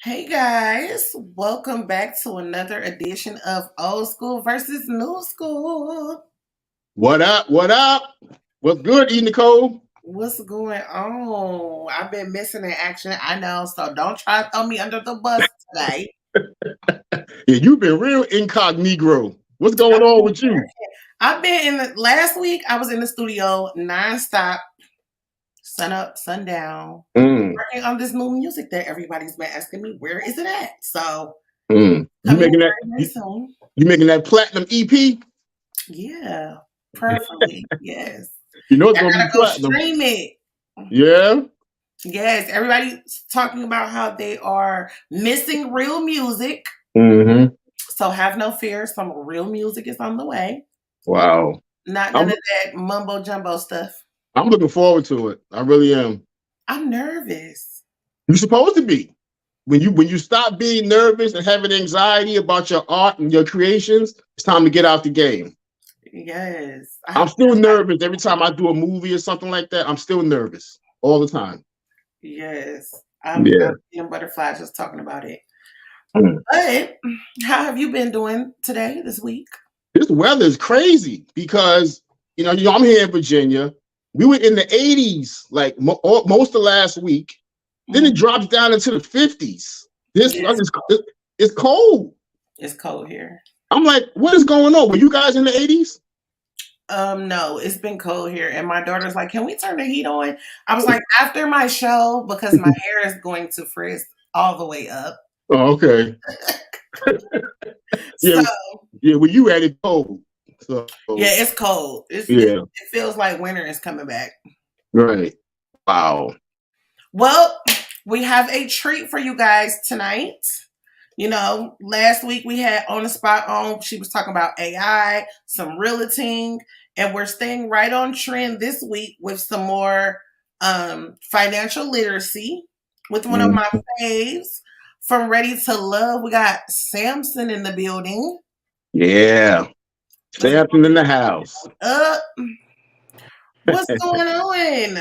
Hey guys, welcome back to another edition of Old School versus New School. What up? What up? What's good, TheeEnicole? What's going on? I've been missing in action, I know, so don't try to throw me under the bus today. Yeah, you've been real incognito. What's going on with you? I've been last week I was in the studio nonstop, sun up, sundown, Mm, working on this new music that everybody's been asking me, where is it at? So You coming making that very, very you, soon. you making that platinum EP? Yeah, perfectly. Yes. You know it's I gonna be gotta go platinum. stream it. Yeah. Yes, everybody's talking about how they are missing real music. Mm-hmm. So have no fear, some real music is on the way. Wow. Not none I'm of that mumbo jumbo stuff. I'm looking forward to it. I really am. I'm nervous. You're supposed to be. When you stop being nervous and having anxiety about your art and your creations, it's time to get out the game. Yes. I I'm have still nervous every time I do a movie or something like that. I'm still nervous all the time. yes. I'm Yeah. getting butterflies just talking about it. Mm. But how have you been doing today, this week? This weather is crazy because I'm here in Virginia. We were in the 80s like most of last week. Then Mhm. it drops down into the 50s. This Yes, it's cold. it's cold here. I'm like, what is going on? Were you guys in the 80s? No, it's been cold here, and my daughter's like, "Can we turn the heat on?" I was like, "After my show, because my hair is going to frizz all the way up." Oh, okay. So Yeah, yeah. Well, you had it cold. So yeah, it's cold. yeah, It feels like winter is coming back. right. Wow. Well, we have a treat for you guys tonight. Last week we had on the spot on. She was talking about AI, some realting, and we're staying right on trend this week with some more financial literacy with one of Mm. my faves from Ready to Love. We got Sampson in the building. Yeah. Let's Sampson in the house. up. What's going on?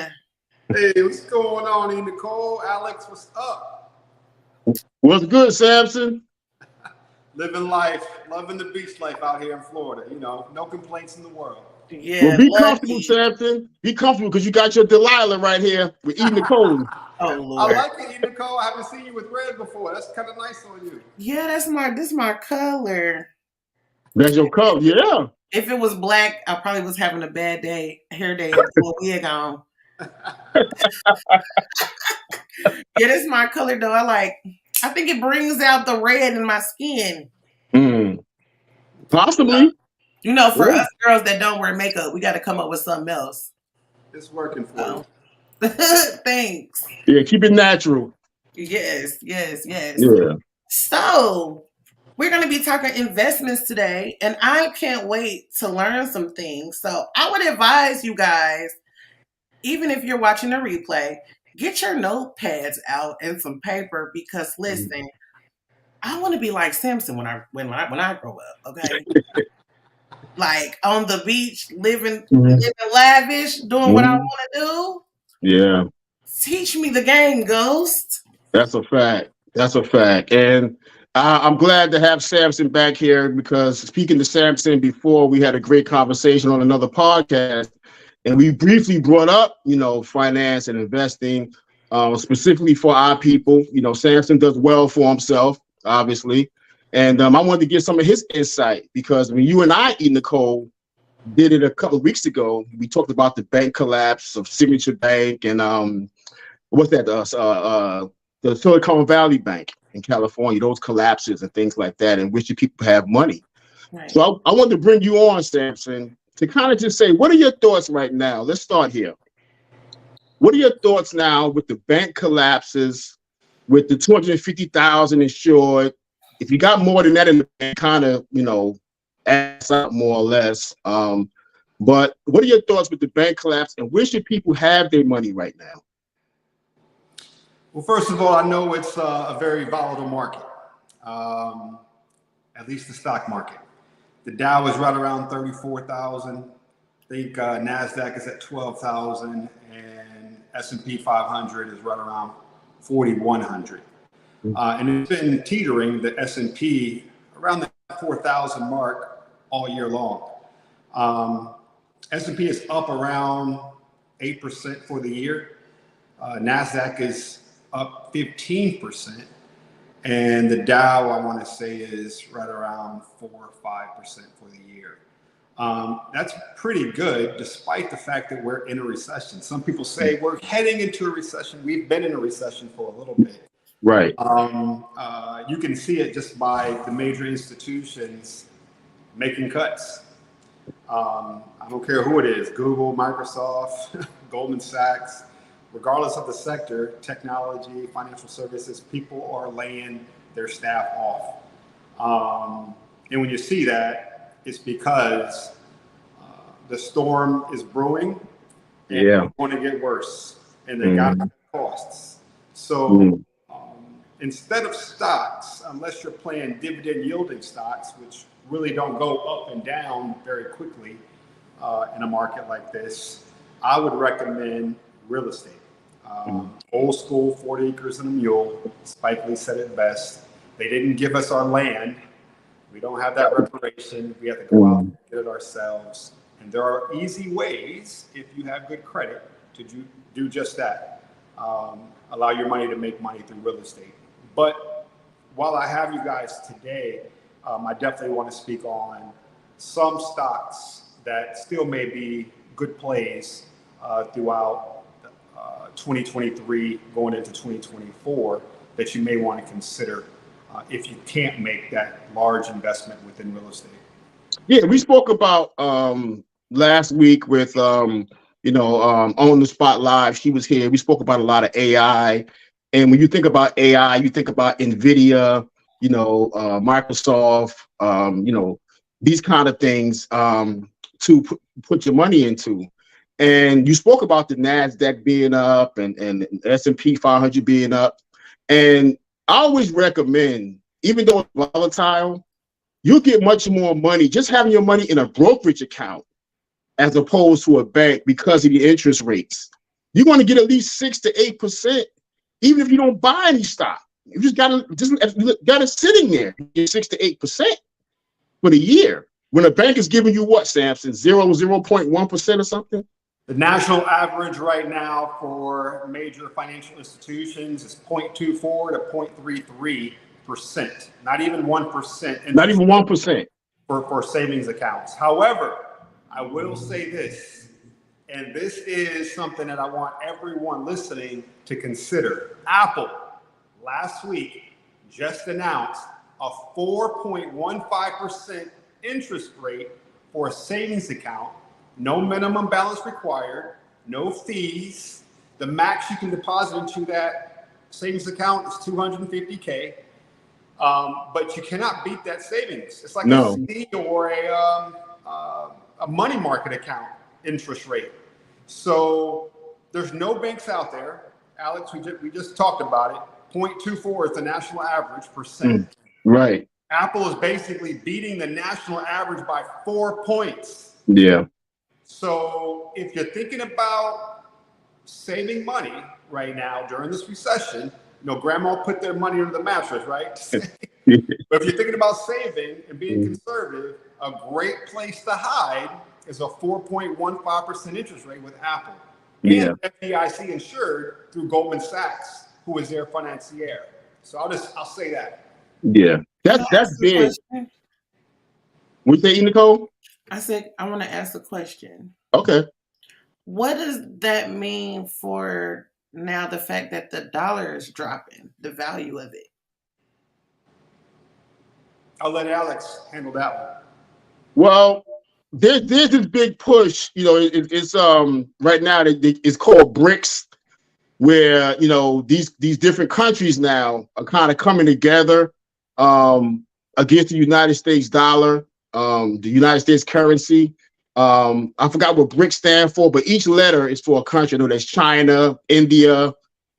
Hey, what's going on, TheeEnicole? Alex, what's up? What's good, Sampson? Living life, loving the beach life out here in Florida. No complaints in the world. Well, Yeah, be comfortable, lucky. Sampson. Be comfortable because you got your Delilah right here with TheeEnicole. Oh I Lord. like it, TheeEnicole. I haven't seen you with red before. That's kind of nice on you. Yeah, this my color. That's your color. Yeah. If it was black, I probably was having a bad day, hair day, and put a wig on. Yeah, that's my color though. I think it brings out the red in my skin. Mm, You know, possibly. for Yeah. us girls that don't wear makeup, we got to come up with something else. It's working for you. So, thanks. Yeah. Keep it natural. Yes, yes, yes. Yeah. So, we're going to be talking investments today, and I can't wait to learn some things. So, I would advise you guys, even if you're watching a replay, get your notepads out and some paper because listen, I want to be like Sampson when I grow up, okay? Like on the beach, Mhm. living lavish, doing what I Mhm. want to do. Yeah. Teach me the game, Ghost. That's a fact. That's a fact. And I'm glad to have Sampson back here because speaking to Sampson before, we had a great conversation on another podcast. And we briefly brought up, finance and investing, specifically for our people. Sampson does well for himself, obviously. And I wanted to get some of his insight because when you and I, Nicole, did it a couple of weeks ago, we talked about the bank collapse of Signature Bank and what's that? The Silicon Valley Bank in California, those collapses and things like that, in which the people have money. Right. So I wanted to bring you on, Sampson, to kind of just say, what are your thoughts right now? Let's start here. What are your thoughts now with the bank collapses, with the 250,000 insured? If you got more than that in the bank, kind of, adds up more or less. But what are your thoughts with the bank collapse, and where should people have their money right now? Well, first of all, I know it's a very volatile market, at least the stock market. The Dow is right around 34,000. I think NASDAQ is at 12,000 and S&P 500 is right around 4,100. And it's been teetering the S&P around the 4,000 mark all year long. S&P is up around 8% for the year. NASDAQ is up 15%. And the Dow, I want to say, is right around 4 or 5% for the year. That's pretty good, despite the fact that we're in a recession. Some people say we're heading into a recession. We've been in a recession for a little bit. Right. You can see it just by the major institutions making cuts. I don't care who it is, Google, Microsoft, Goldman Sachs, regardless of the sector, technology, financial services, people are laying their staff off. And when you see that, it's because the storm is brewing and it's going to get worse, and they got costs. So instead of stocks, unless you're playing dividend yielding stocks, which really don't go up and down very quickly in a market like this, I would recommend real estate. Old school, 40 acres and a mule. Spike Lee said it best. They didn't give us our land. We don't have that reparation. We have to go out and get it ourselves. And there are easy ways, if you have good credit, to do just that. Allow your money to make money through real estate. But while I have you guys today, I definitely want to speak on some stocks that still may be good plays throughout 2023 going into 2024 that you may want to consider if you can't make that large investment within real estate. Yeah, we spoke about last week with on the Spot Live. She was here. We spoke about a lot of AI, and when you think about AI, you think about NVIDIA, Microsoft, these kind of things to put your money into. And you spoke about the NASDAQ being up and S&P 500 being up. And I always recommend, even though it's volatile, you'll get much more money just having your money in a brokerage account as opposed to a bank because of the interest rates. You're going to get at least 6 to 8%, even if you don't buy any stock. You just got it sitting there. You get 6 to 8% for the year. When a bank is giving you what, Sampson, 0.1% or something? The national average right now for major financial institutions is 0.24 to 0.33%, not even 1%. Not even 1%. For savings accounts. However, I will say this, and this is something that I want everyone listening to consider. Apple last week just announced a 4.15% interest rate for a savings account. No minimum balance required, no fees. The max you can deposit into that savings account is $250K. But you cannot beat that savings. It's like a CD or a money market account interest rate. So there's no banks out there. Alex, we just talked about it. 0.24 is the national average percent. Right. Apple is basically beating the national average by 4 points. Yeah. So if you're thinking about saving money right now during this recession, grandma put their money under the mattress, right? But if you're thinking about saving and being conservative, a great place to hide is a 4.15% interest rate with Apple. And FDIC insured through Goldman Sachs, who is their financier. So I'll say that. Yeah. That's big. What you say, TheeEnicole? I said, I want to ask a question. Okay. What does that mean for now the fact that the dollar is dropping, the value of it? I'll let Alex handle that one. Well, there's this big push, it's right now it's called BRICS, where these different countries now are kind of coming together against the United States dollar, the United States currency. I forgot what BRICS stand for, but each letter is for a country. I know there's China, India,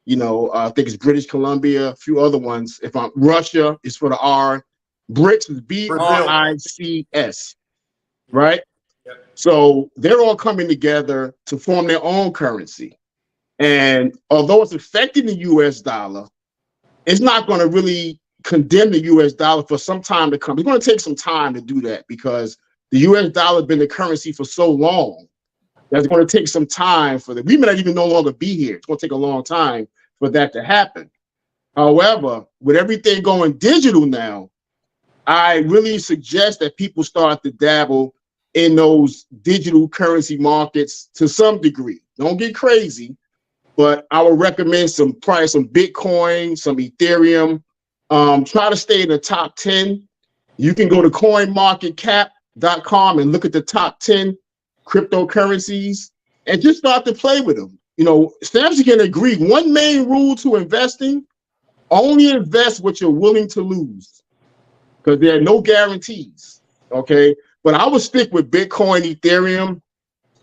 I think it's British Columbia, a few other ones. Russia is for the R. BRICS is BRICS, right? Yep. So they're all coming together to form their own currency. And although it's affecting the US dollar, it's not going to really condemn the U.S. dollar for some time to come. It's going to take some time to do that because the U.S. dollar has been the currency for so long that it's going to take some time for that. We may not even no longer be here. It's going to take a long time for that to happen. However, with everything going digital now, I really suggest that people start to dabble in those digital currency markets to some degree. Don't get crazy, but I would recommend probably some Bitcoin, some Ethereum. Try to stay in the top 10. You can go to coinmarketcap.com and look at the top 10 cryptocurrencies and just start to play with them. You know, Sampson can agree. One main rule to investing: only invest what you're willing to lose, because there are no guarantees. Okay, but I would stick with Bitcoin, Ethereum.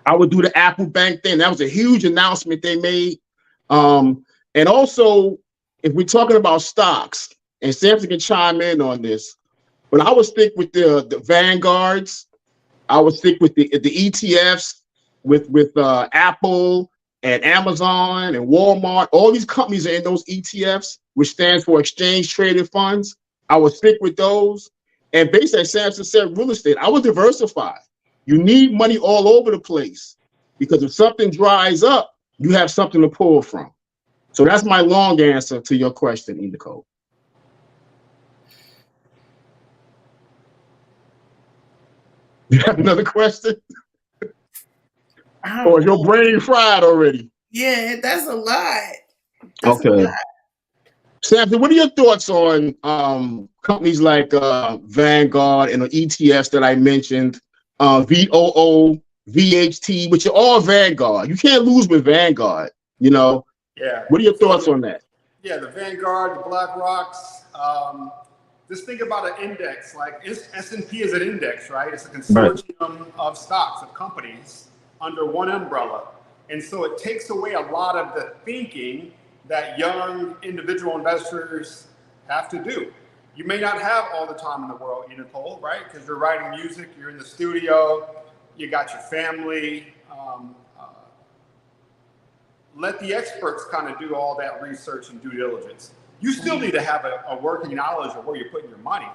I would do the Apple Bank thing. That was a huge announcement they made. And also, if we're talking about stocks, and Sampson can chime in on this, but I would stick with the Vanguards. I would stick with the ETFs with Apple and Amazon and Walmart. All these companies are in those ETFs, which stands for exchange traded funds. I would stick with those. And basically, as Sampson said, real estate, I would diversify. You need money all over the place, because if something dries up, you have something to pull from. So that's my long answer to your question, TheeEnicole. You have another question? Or is your brain fried already? Yeah, that's a lot. That's okay. A lot. Sampson, what are your thoughts on companies like Vanguard and the ETFs that I mentioned, VOO, VHT, which are all Vanguard? You can't lose with Vanguard, you know? Yeah. What are your thoughts on that? Yeah, the Vanguard, the BlackRocks. Just think about an index. Like S&P is an index, right? It's a consortium of stocks, of companies under one umbrella. And so it takes away a lot of the thinking that young individual investors have to do. You may not have all the time in the world, TheeEnicole, right? Because you're writing music, you're in the studio, you got your family. Let the experts kind of do all that research and due diligence. You still need to have a working knowledge of where you're putting your money,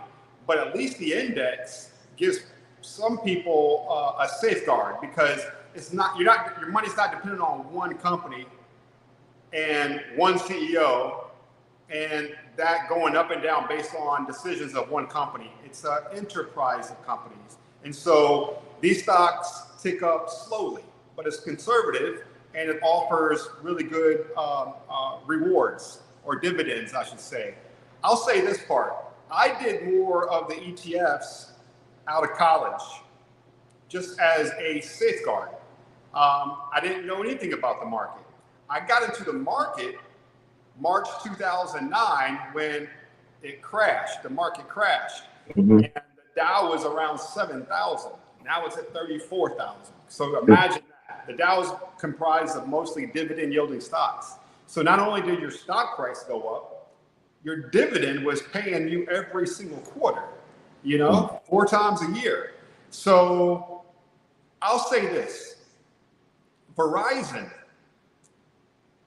but at least the index gives some people a safeguard, because it's not, your money's not dependent on one company and one CEO and that going up and down based on decisions of one company. It's an enterprise of companies. And so these stocks tick up slowly, but it's conservative and it offers really good rewards, or dividends, I should say. I'll say this part. I did more of the ETFs out of college, just as a safeguard. I didn't know anything about the market. I got into the market March 2009 when it crashed. The market crashed. Mm-hmm. And the Dow was around 7,000. Now it's at 34,000. So imagine that. The Dow is comprised of mostly dividend yielding stocks. So not only did your stock price go up, your dividend was paying you every single quarter, 4 times a year. So I'll say this, Verizon,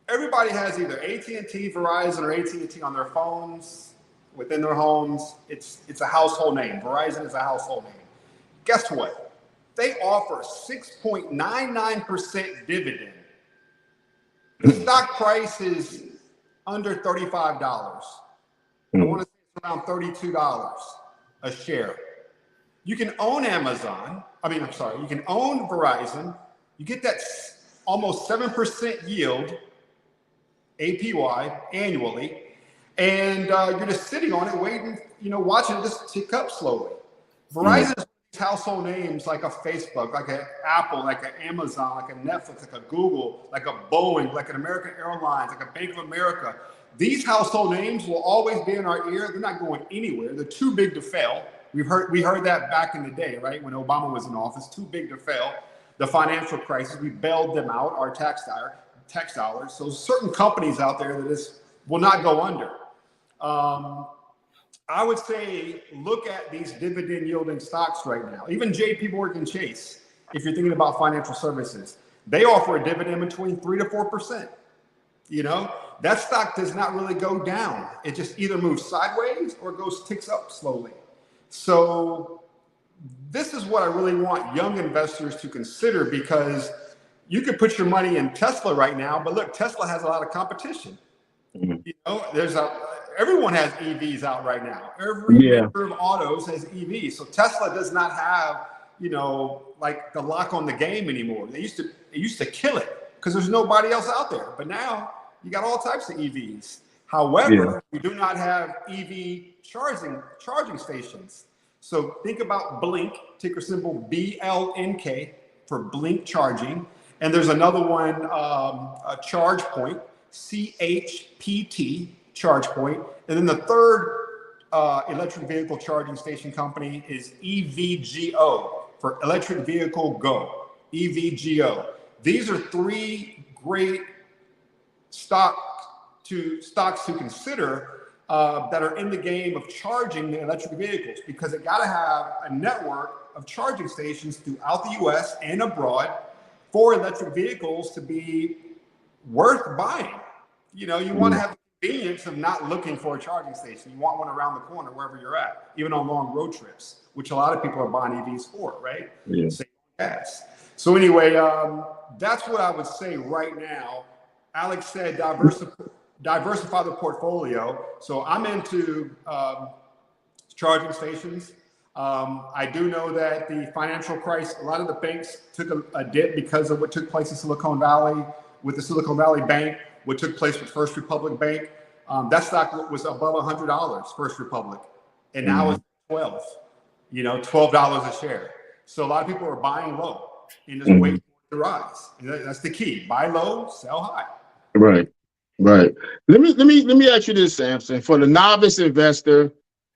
everybody has either AT&T, Verizon, or AT&T on their phones, within their homes. It's a household name. Verizon is a household name. Guess what? They offer 6.99% dividend. The stock price is under $35. I want to say it's around $32 a share. You can own Amazon. You can own Verizon. You get that almost 7% yield, APY, annually. And you're just sitting on it, waiting, watching it just tick up slowly. Verizon is household names like a Facebook, like an Apple, like an Amazon, like a Netflix, like a Google, like a Boeing, like an American Airlines, like a Bank of America. These household names will always be in our ear. They're not going anywhere. They're too big to fail. We heard that back in the day, right? When Obama was in office, too big to fail. The financial crisis, we bailed them out, our tax dollars. So certain companies out there that will not go under. I would say look at these dividend yielding stocks right now. Even JP Morgan Chase, if you're thinking about financial services, they offer a dividend between 3 to 4%. that stock does not really go down. It just either moves sideways or ticks up slowly. So this is what I really want young investors to consider, because you could put your money in Tesla right now, but look, Tesla has a lot of competition. Mm-hmm. You know, everyone has EVs out right now. Every maker of autos has EVs. So Tesla does not have, you know, like the lock on the game anymore. It used to kill it because there's nobody else out there. But now you got all types of EVs. However, we do not have EV charging stations. So think about Blink, ticker symbol BLNK for Blink charging. And there's another one, a Charge Point, CHPT, Charge Point. And then the third electric vehicle charging station company is EVGO for Electric Vehicle Go, EVGO. These are three great stocks to consider that are in the game of charging the electric vehicles, because it got to have a network of charging stations throughout the US and abroad for electric vehicles to be worth buying. You know, you want to have the convenience of not looking for a charging station. You want one around the corner wherever you're at, even on long road trips, which a lot of people are buying EVs for, right? Save gas. So anyway, that's what I would say right now. Alex said diversify the portfolio. So I'm into charging stations. I do know that the financial crisis, a lot of the banks took a dip because of what took place in Silicon Valley with the Silicon Valley Bank, what took place with First Republic Bank. That stock was above $100, First Republic, and now it's 12. You know, $12 a share. So a lot of people are buying low and just waiting for it to rise. And that's the key: buy low, sell high. Right. Right. Let me ask you this, Sampson. For the novice investor,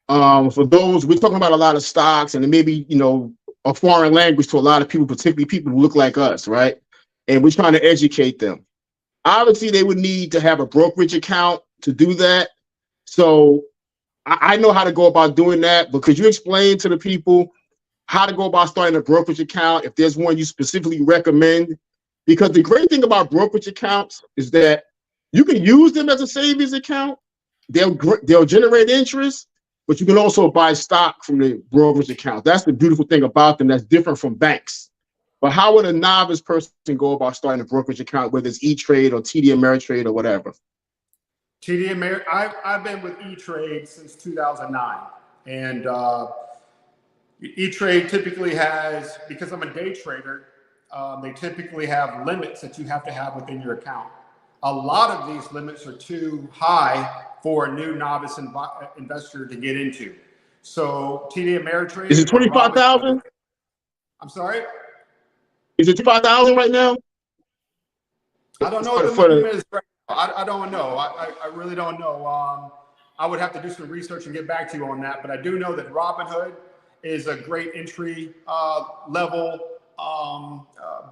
for those, we're talking about a lot of stocks, and it may be, you know, a foreign language to a lot of people, particularly people who look like us, right? And we're trying to educate them. Obviously, they would need to have a brokerage account to do that. So I know how to go about doing that, but could you explain to the people how to go about starting a brokerage account, if there's one you specifically recommend? Because the great thing about brokerage accounts is that you can use them as a savings account. They'll generate interest, but you can also buy stock from the brokerage account. That's the beautiful thing about them. That's different from banks. But how would a novice person go about starting a brokerage account, whether it's E-Trade or TD Ameritrade or whatever? I've been with E-Trade since 2009, and E-Trade typically has, because I'm a day trader, they typically have limits that you have to have within your account. A lot of these limits are too high for a new novice investor to get into. So TD Ameritrade. Is it 25,000? I'm sorry? Is it 25,000 right now? I don't know what the limit is right now. I don't know. I really don't know. I would have to do some research and get back to you on that. But I do know that Robinhood is a great entry level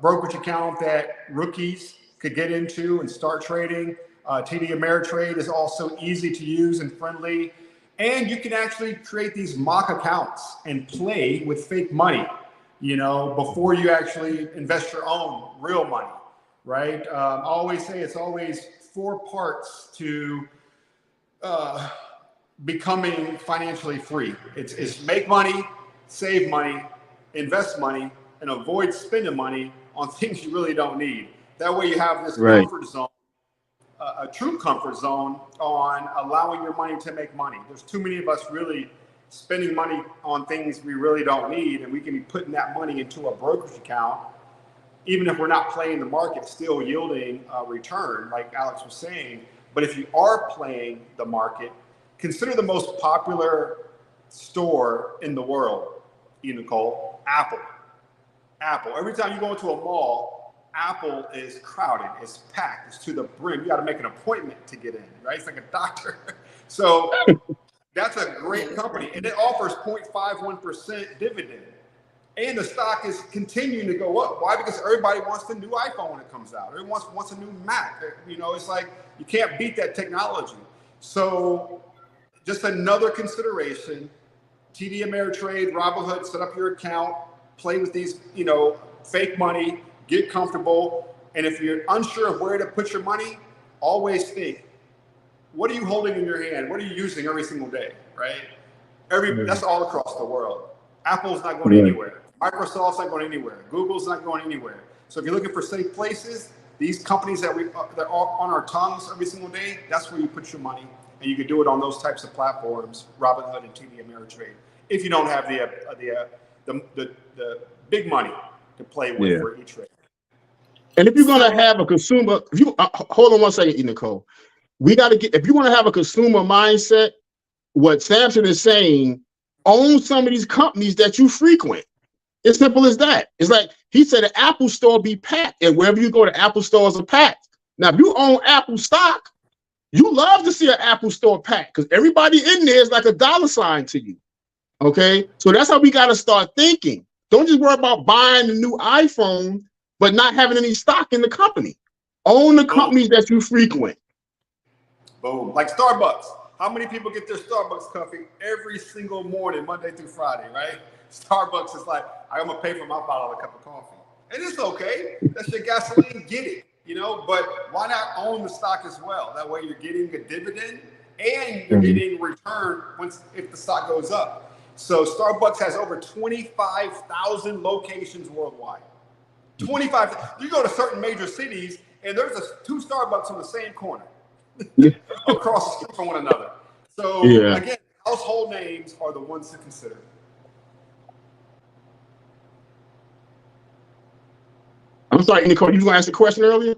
brokerage account that rookies could get into and start trading. TD Ameritrade is also easy to use and friendly. And you can actually create these mock accounts and play with fake money, you know, before you actually invest your own real money, right? I always say it's always 4 parts to becoming financially free. It's make money, save money, invest money, and avoid spending money on things you really don't need. That way you have this comfort zone, a true comfort zone on allowing your money to make money. There's too many of us really spending money on things we really don't need, and we can be putting that money into a brokerage account, even if we're not playing the market, still yielding a return, like Alex was saying. But if you are playing the market, consider the most popular store in the world, TheeEnicole, Apple. Apple. Every time you go into a mall, Apple is crowded, it's packed, it's to the brim. You got to make an appointment to get in, right? It's like a doctor. So that's a great company, and it offers 0.51% dividend. And the stock is continuing to go up. Why? Because everybody wants the new iPhone when it comes out. Everyone wants a new Mac. You know, it's like you can't beat that technology. So just another consideration, TD Ameritrade, Robinhood, set up your account, play with these, you know, fake money, get comfortable. And if you're unsure of where to put your money, always think, what are you holding in your hand? What are you using every single day, right? That's all across the world. Apple's not going anywhere. Microsoft's not going anywhere. Google's not going anywhere. So if you're looking for safe places, these companies that are on our tongues every single day, that's where you put your money, and you can do it on those types of platforms, Robinhood and TD Ameritrade. If you don't have the big money to play with for E-Trade. And if you're going to have a consumer, if you hold on one second, Nicole, we got to get, if you want to have a consumer mindset, what Sampson is saying, own some of these companies that you frequent. It's simple as that. It's like he said, the Apple store be packed, and wherever you go, the Apple stores are packed. Now, if you own Apple stock, you love to see an Apple store packed because everybody in there is like a dollar sign to you. Okay, so that's how we got to start thinking. Don't just worry about buying a new iPhone, but not having any stock in the company. Own the companies that you frequent. Boom. Like Starbucks. How many people get their Starbucks coffee every single morning, Monday through Friday, right? Starbucks is like, I'm going to pay for my $5 cup of coffee. And it's okay. That's your gasoline. Get it, you know? But why not own the stock as well? That way you're getting a dividend and you're getting return if the stock goes up. So Starbucks has over 25,000 locations worldwide. 25. You go to certain major cities and there's two Starbucks on the same corner across the street from one another. So again, household names are the ones to consider. I'm sorry, Nicole, you were going to ask a question earlier?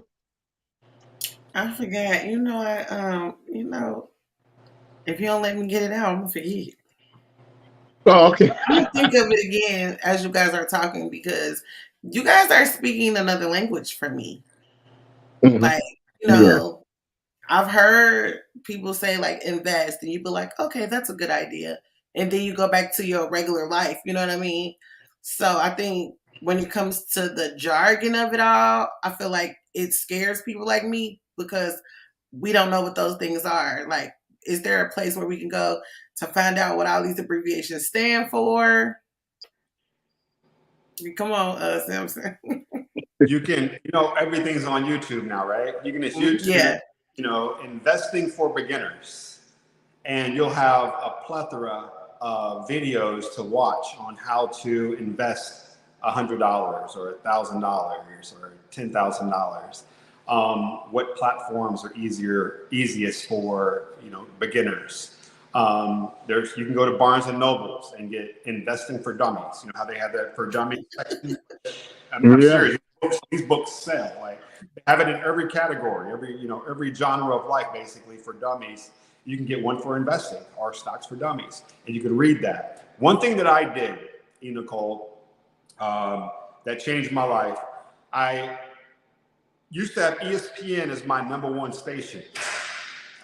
I forgot. You know, if you don't let me get it out, I'm gonna forget. Oh, okay. I think of it again as you guys are talking because you guys are speaking another language for me. Like, I've heard people say like invest, and you be like, okay, that's a good idea, and then you go back to your regular life. You know what I mean? So I think when it comes to the jargon of it all, I feel like it scares people like me because we don't know what those things are. Like, is there a place where we can go to find out what all these abbreviations stand for? Come on, Sampson. You can, everything's on YouTube now, right? You can just YouTube, investing for beginners, and you'll have a plethora of videos to watch on how to invest $100 or $1,000 or $10,000. What platforms are easiest for beginners. You can go to Barnes and Nobles and get investing for dummies. You know how they have that for dummies section? I'm serious. These books sell. Like, they have it in every category, every genre of life, basically, for dummies. You can get one for investing or stocks for dummies, and you can read that. One thing that I did, TheeEnicole, that changed my life. I used to have ESPN as my #1 station.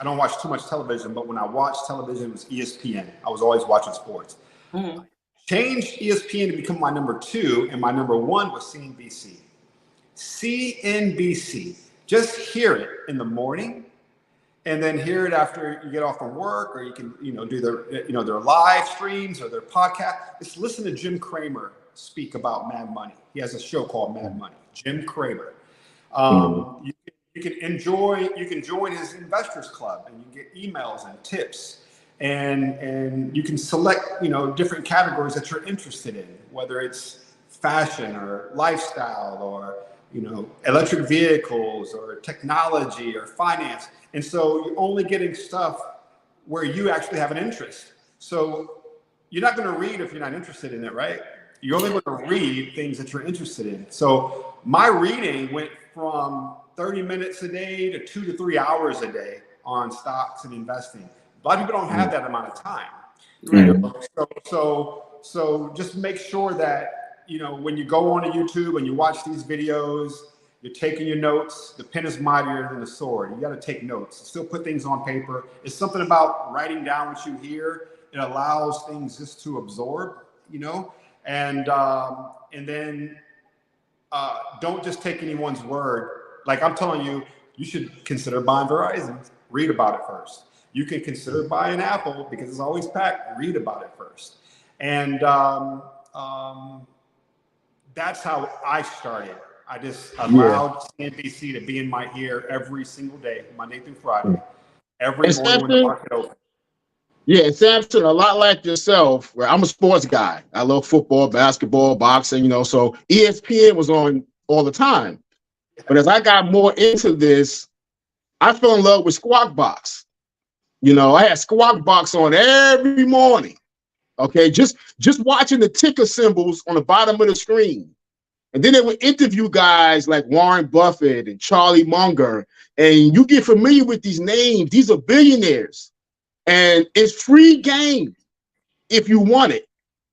I don't watch too much television, but when I watched television, it was ESPN. I was always watching sports. Changed ESPN to become my #2, and my #1 was CNBC. CNBC. Just hear it in the morning, and then hear it after you get off from work, or you can, do their live streams or their podcast. Just listen to Jim Cramer speak about Mad Money. He has a show called Mad Money. Jim Cramer. You can join his investors club, and you get emails and tips, and you can select different categories that you're interested in, whether it's fashion or lifestyle or electric vehicles or technology or finance. And so you're only getting stuff where you actually have an interest. So you're not going to read if you're not interested in it, right? You're only going to read things that you're interested in. So my reading went from 30 minutes a day to 2 to 3 hours a day on stocks and investing. A lot of people don't have that amount of time. So just make sure that, when you go on to YouTube and you watch these videos, you're taking your notes. The pen is mightier than the sword. You got to take notes. Still put things on paper. It's something about writing down what you hear. It allows things just to absorb, and then don't just take anyone's word. Like I'm telling you, you should consider buying Verizon. Read about it first. You can consider buying Apple because it's always packed. Read about it first. And that's how I started. I just allowed CNBC to be in my ear every single day, Monday through Friday. every And morning when the Sampson, market opens. yeah, and Sampson, a lot like yourself, where I'm a sports guy. I love football, basketball, boxing, so ESPN was on all the time. But as I got more into this, I fell in love with Squawk Box. I had Squawk Box on every morning. Okay, just watching the ticker symbols on the bottom of the screen. And then they would interview guys like Warren Buffett and Charlie Munger. And you get familiar with these names. These are billionaires. And it's free game if you want it.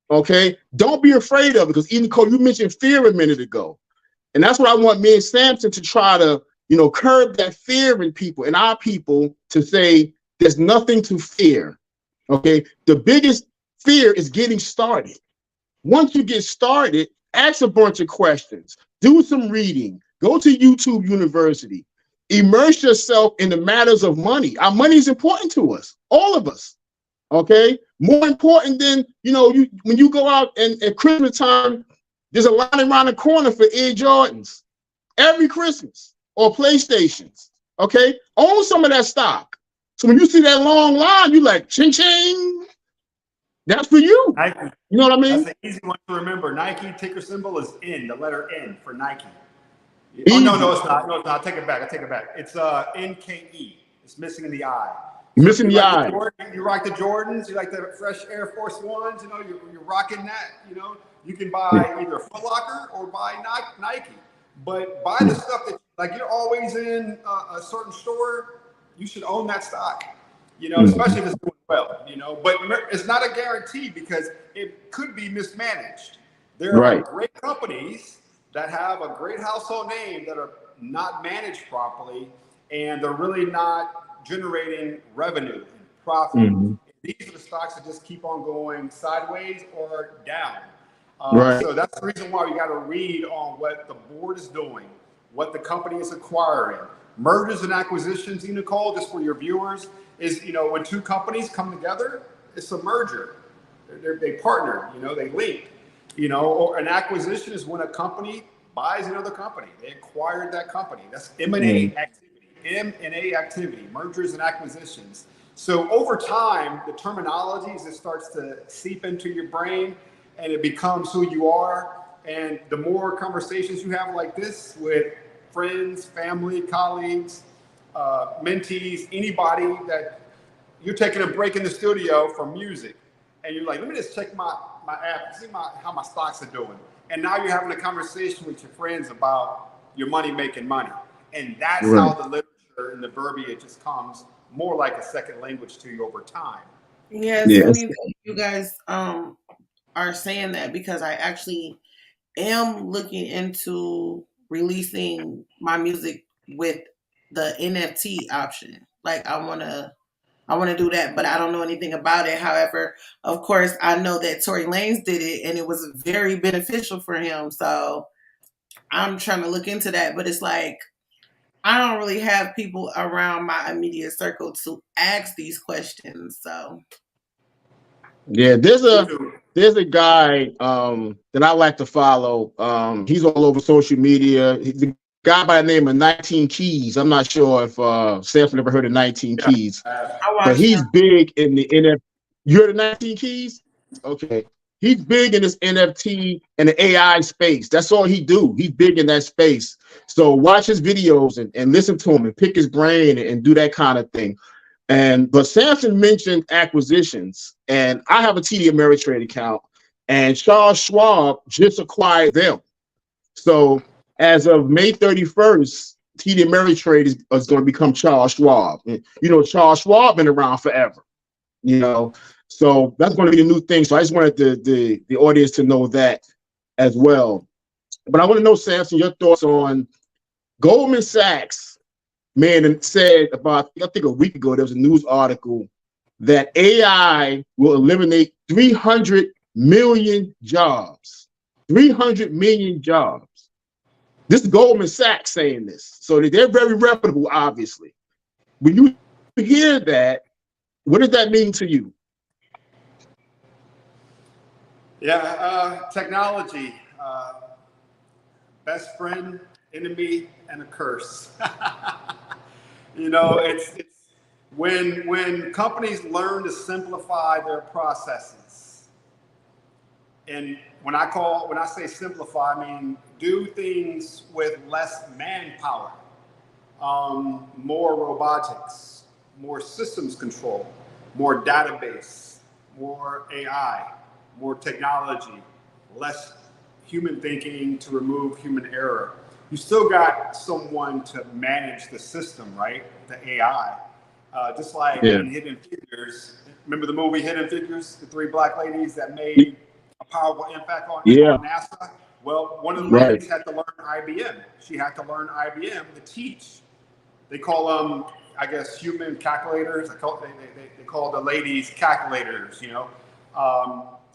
Okay. Don't be afraid of it, because TheeEnicole, you mentioned fear a minute ago. And that's what I want me and Sampson to try to, curb that fear in people, in our people, to say there's nothing to fear. Okay. The biggest fear is getting started. Once you get started, ask a bunch of questions, do some reading, go to YouTube University, immerse yourself in the matters of money. Our money is important to us, all of us. Okay, more important than when you go out and at Christmas time, there's a line around the corner for Air Jordans every Christmas, or PlayStations. Okay, own some of that stock. So when you see that long line, you like ching ching. That's for you. Nike. You know what I mean? That's an easy one to remember. Nike ticker symbol is N, the letter N for Nike. Oh Easy. no, it's not. No, it's not. I take it back. It's NKE. It's missing in the I. So Missing the eye. You rock the Jordans. You like the fresh Air Force Ones. You're rocking that. You can buy either Foot Locker or buy Nike. But buy the stuff that, like, you're always in a certain store. You should own that stock. Especially if it's doing well. But it's not a guarantee, because it could be mismanaged. There are great companies that have a great household name that are not managed properly, and they're really not generating revenue and profit. These are the stocks that just keep on going sideways or down. So that's the reason why we got to read on what the board is doing, what the company is acquiring. Mergers and acquisitions, TheeEnicole, just for your viewers, is when two companies come together, it's a merger. They partner, they link. Or an acquisition is when a company buys another company. They acquired that company. That's M&A activity. M&A activity, mergers and acquisitions. So over time, the terminology just starts to seep into your brain, and it becomes who you are. And the more conversations you have like this with friends, family, colleagues, mentees, anybody, that you're taking a break in the studio from music, and you're like, let me just check my app, see how my stocks are doing. And now you're having a conversation with your friends about your making money. And that's how the literature and the verbiage just comes more like a second language to you over time. Yeah, it's funny that you guys are saying that, because I actually am looking into releasing my music with the NFT option. Like, I want to do that, but I don't know anything about it. However, of course, I know that Tory Lanez did it, and it was very beneficial for him. So I'm trying to look into that, but it's like, I don't really have people around my immediate circle to ask these questions. So yeah, there's a guy that I like to follow. He's all over social media. He's a guy by the name of 19 Keys. I'm not sure if Sampson ever heard of 19 Keys, but he's big in the NFT. You heard of 19 Keys? Okay. He's big in this NFT and the AI space. That's all he do. He's big in that space. So watch his videos and listen to him and pick his brain and do that kind of thing. But Sampson mentioned acquisitions, and I have a TD Ameritrade account, and Charles Schwab just acquired them. So as of May 31st, TD Ameritrade is going to become Charles Schwab. And, Charles Schwab been around forever. So that's going to be the new thing. So I just wanted the audience to know that as well. But I want to know, Sampson, your thoughts on Goldman Sachs. Man, and said about, I think a week ago, there was a news article that AI will eliminate 300 million jobs. 300 million jobs. This is Goldman Sachs saying this. So they're very reputable, obviously. When you hear that, what does that mean to you? Yeah, technology, best friend, enemy, and a curse. When companies learn to simplify their processes, and when I say simplify, I mean do things with less manpower, more robotics, more systems control, more database, more AI, more technology, less human thinking to remove human error. You still got someone to manage the system, right? The AI. Just like in Hidden Figures. Remember the movie Hidden Figures? The three black ladies that made a powerful impact on NASA? Well, one of the ladies had to learn IBM. She had to learn IBM to teach. They call them, I guess, human calculators. They call the ladies calculators, you know.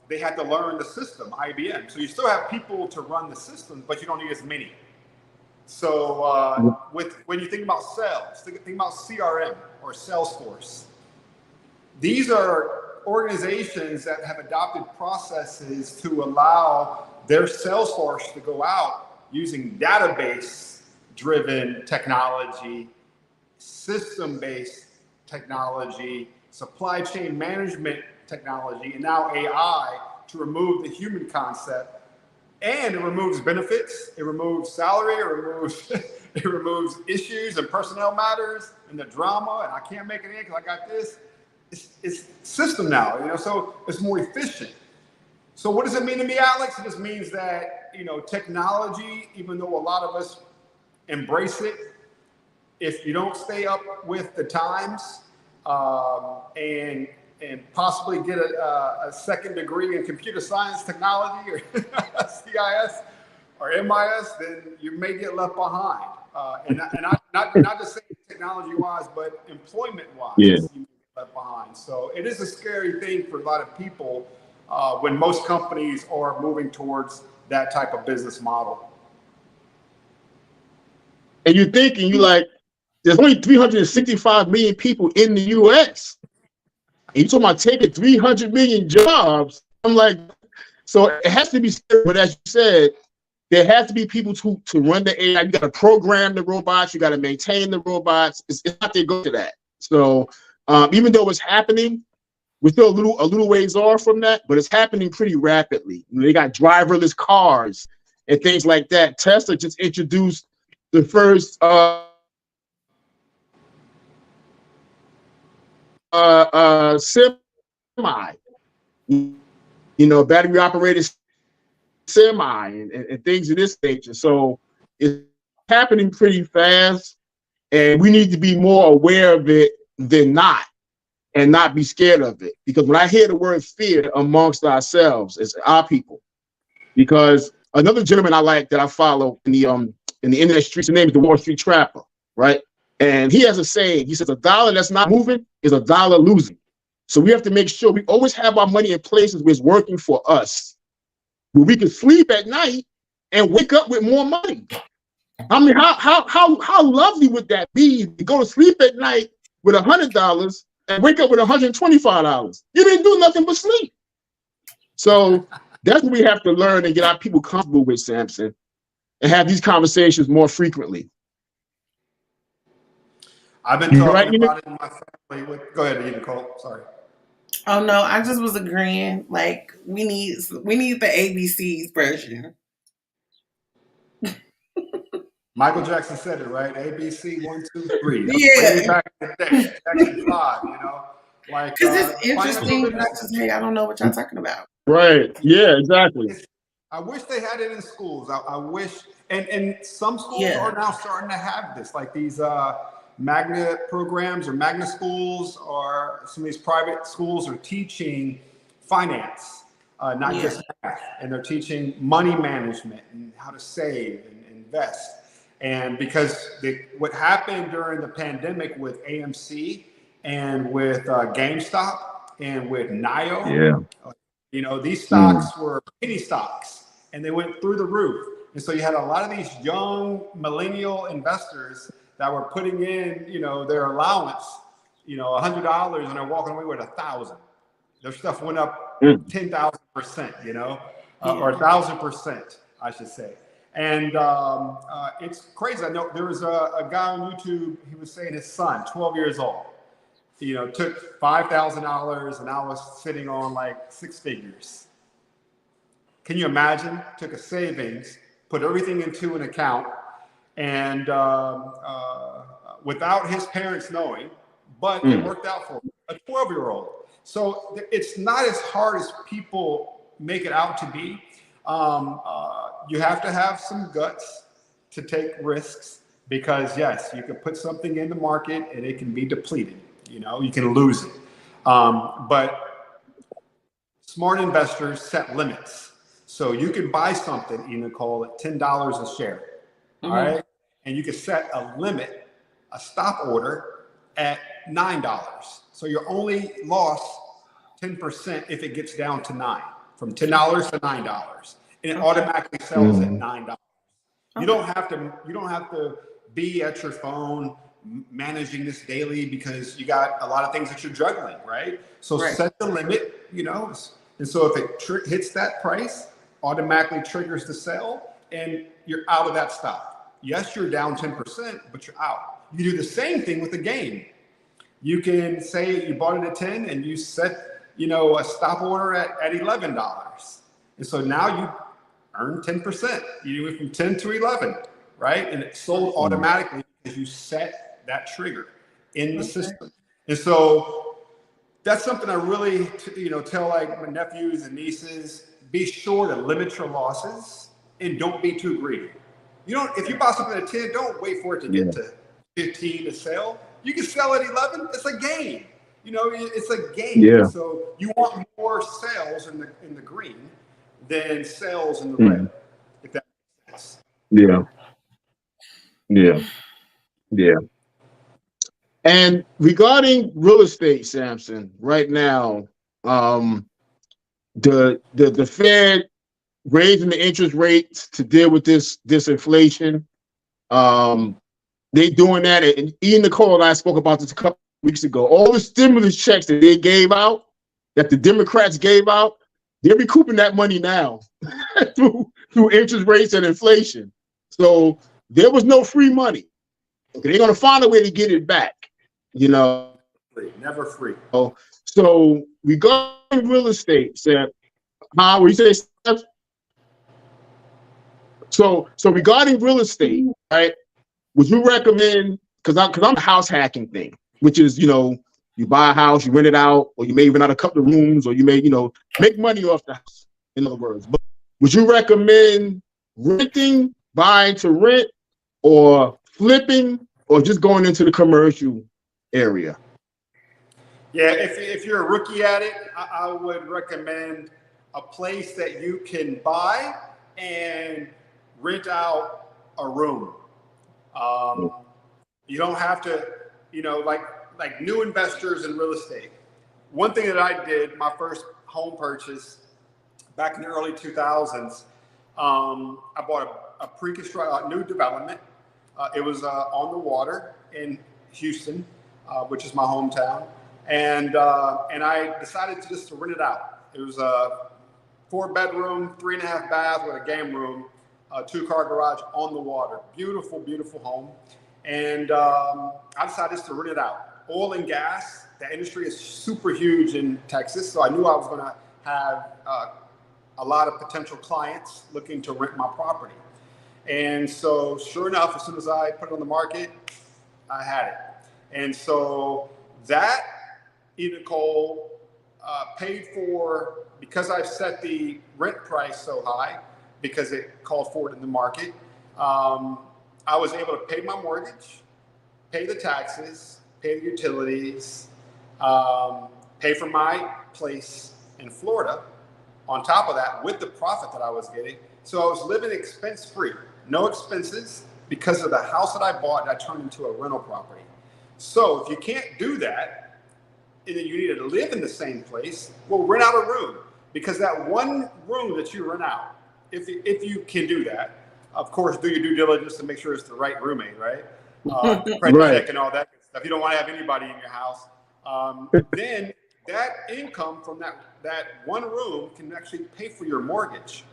They had to learn the system, IBM. So you still have people to run the system, but you don't need as many. So when you think about sales, think about CRM or Salesforce. These are organizations that have adopted processes to allow their sales force to go out using database-driven technology, system-based technology, supply chain management technology, and now AI to remove the human concept. And it removes benefits, it removes salary, it removes issues and personnel matters and the drama, and I can't make it in because I got this. It's system now, you know, so it's more efficient. So what does it mean to me, Alex? It just means that, you know, technology, even though a lot of us embrace it, if you don't stay up with the times and possibly get a second degree in computer science technology or CIS or MIS, then you may get left behind. And not just saying technology-wise, but employment-wise, you may get left behind. So it is a scary thing for a lot of people when most companies are moving towards that type of business model. And you're thinking, you're like, there's only 365 million people in the U.S. And you're talking about taking 300 million jobs. I'm like, so it has to be, but as you said, there has to be people to run the AI. You got to program the robots. You got to maintain the robots. It's not they go to that. So even though it's happening, we're still a little ways off from that, but it's happening pretty rapidly. You know, they got driverless cars and things like that. Tesla just introduced the first semi, you know, battery operated semi and things of this nature. So it's happening pretty fast, and we need to be more aware of it than not, and not be scared of it. Because when I hear the word fear amongst ourselves, it's our people. Because another gentleman I like that I follow in the internet streets, his name is the Wall Street Trapper, right? And he has a saying. He says, a dollar that's not moving is a dollar losing. So we have to make sure we always have our money in places where it's working for us, where we can sleep at night and wake up with more money. I mean, how lovely would that be to go to sleep at night with $100 and wake up with $125? You didn't do nothing but sleep. So that's what we have to learn and get our people comfortable with, Sampson, and have these conversations more frequently. I've been talking about it in my family. Go ahead, TheeEnicole. Sorry. Oh no, I just was agreeing. Like we need the ABCs version. Michael Jackson said it, right? ABC 1, 2, 3. Yeah. Back in the day, Jackson 5. You know, like because it's interesting. But I just I don't know what y'all talking about. Right. Yeah. Exactly. I wish they had it in schools. I wish, and some schools are now starting to have this, like these magna programs or magna schools, or some of these private schools are teaching finance, not just math, and they're teaching money management and how to save and invest. And because what happened during the pandemic with AMC and with GameStop and with NIO, you know, these stocks were penny stocks and they went through the roof. And so you had a lot of these young millennial investors that were putting in, you know, their allowance, you know, $100, and they're walking away with 1,000. Their stuff went up 10,000%, you know, or 1,000%, I should say. And it's crazy. I know there was a guy on YouTube, he was saying his son, 12 years old, took $5,000 and I was sitting on like 6 figures. Can you imagine? Took a savings, put everything into an account, and without his parents knowing, but it worked out for a 12-year-old. So it's not as hard as people make it out to be. You have to have some guts to take risks because, yes, you can put something in the market and it can be depleted. You can lose it. But smart investors set limits. So you can buy something, TheeEnicole, at $10 a share. All right. And you can set a limit, a stop order at $9. So you're only lost 10% if it gets down to $9, from $10 to $9. And it automatically sells at $9. You don't have to be at your phone managing this daily because you got a lot of things that you're juggling, right? So set the limit, and so if it hits that price, automatically triggers the sell, and you're out of that stop. Yes, you're down 10%, but you're out. You do the same thing with the game. You can say you bought it at 10 and you set, a stop order at $11. And so now you earn 10%. You went from 10 to 11, right? And it sold automatically because you set that trigger in the system. And so that's something I really, tell like my nephews and nieces, be sure to limit your losses and don't be too greedy. If you buy something at 10, don't wait for it to get to 15 to sell. You can sell at 11. It's a game. It's a game. Yeah. So you want more sales in the green than sales in the red, if that makes sense. Yeah. And regarding real estate, Sampson, right now, the Fed raising the interest rates to deal with this inflation. They doing that, and TheeEnicole and I spoke about this a couple weeks ago. All the stimulus checks that they gave out, that the Democrats gave out, they're recouping that money now through interest rates and inflation. So there was no free money. Okay, they're gonna find a way to get it back. Never free. So regarding real estate, Sam, what you say, Sam? So regarding real estate, right? Would you recommend? Because I'm the house hacking thing, which is you buy a house, you rent it out, or you may rent out a couple of rooms, or you may make money off the house. In other words, but would you recommend renting, buying to rent, or flipping, or just going into the commercial area? Yeah, if you're a rookie at it, I would recommend a place that you can buy and rent out a room. You don't have to, like new investors in real estate. One thing that I did, my first home purchase back in the early 2000s, I bought a pre-construct new development. It was on the water in Houston, which is my hometown. And I decided to rent it out. It was a 4-bedroom, 3.5 bath with a game room, 2-car garage on the water. Beautiful, beautiful home. And I decided to rent it out. Oil and gas, the industry is super huge in Texas. So I knew I was going to have a lot of potential clients looking to rent my property. And so sure enough, as soon as I put it on the market, I had it. And so that TheeEnicole paid for, because I've set the rent price so high, because it called for it in the market, I was able to pay my mortgage, pay the taxes, pay the utilities, pay for my place in Florida on top of that with the profit that I was getting. So I was living expense-free, no expenses, because of the house that I bought that I turned into a rental property. So if you can't do that, and then you need to live in the same place, well, rent out a room. Because that one room that you rent out, if you can do that, of course, do your due diligence to make sure it's the right roommate, right? Credit check and all that good stuff. You don't want to have anybody in your house. Then that income from that one room can actually pay for your mortgage.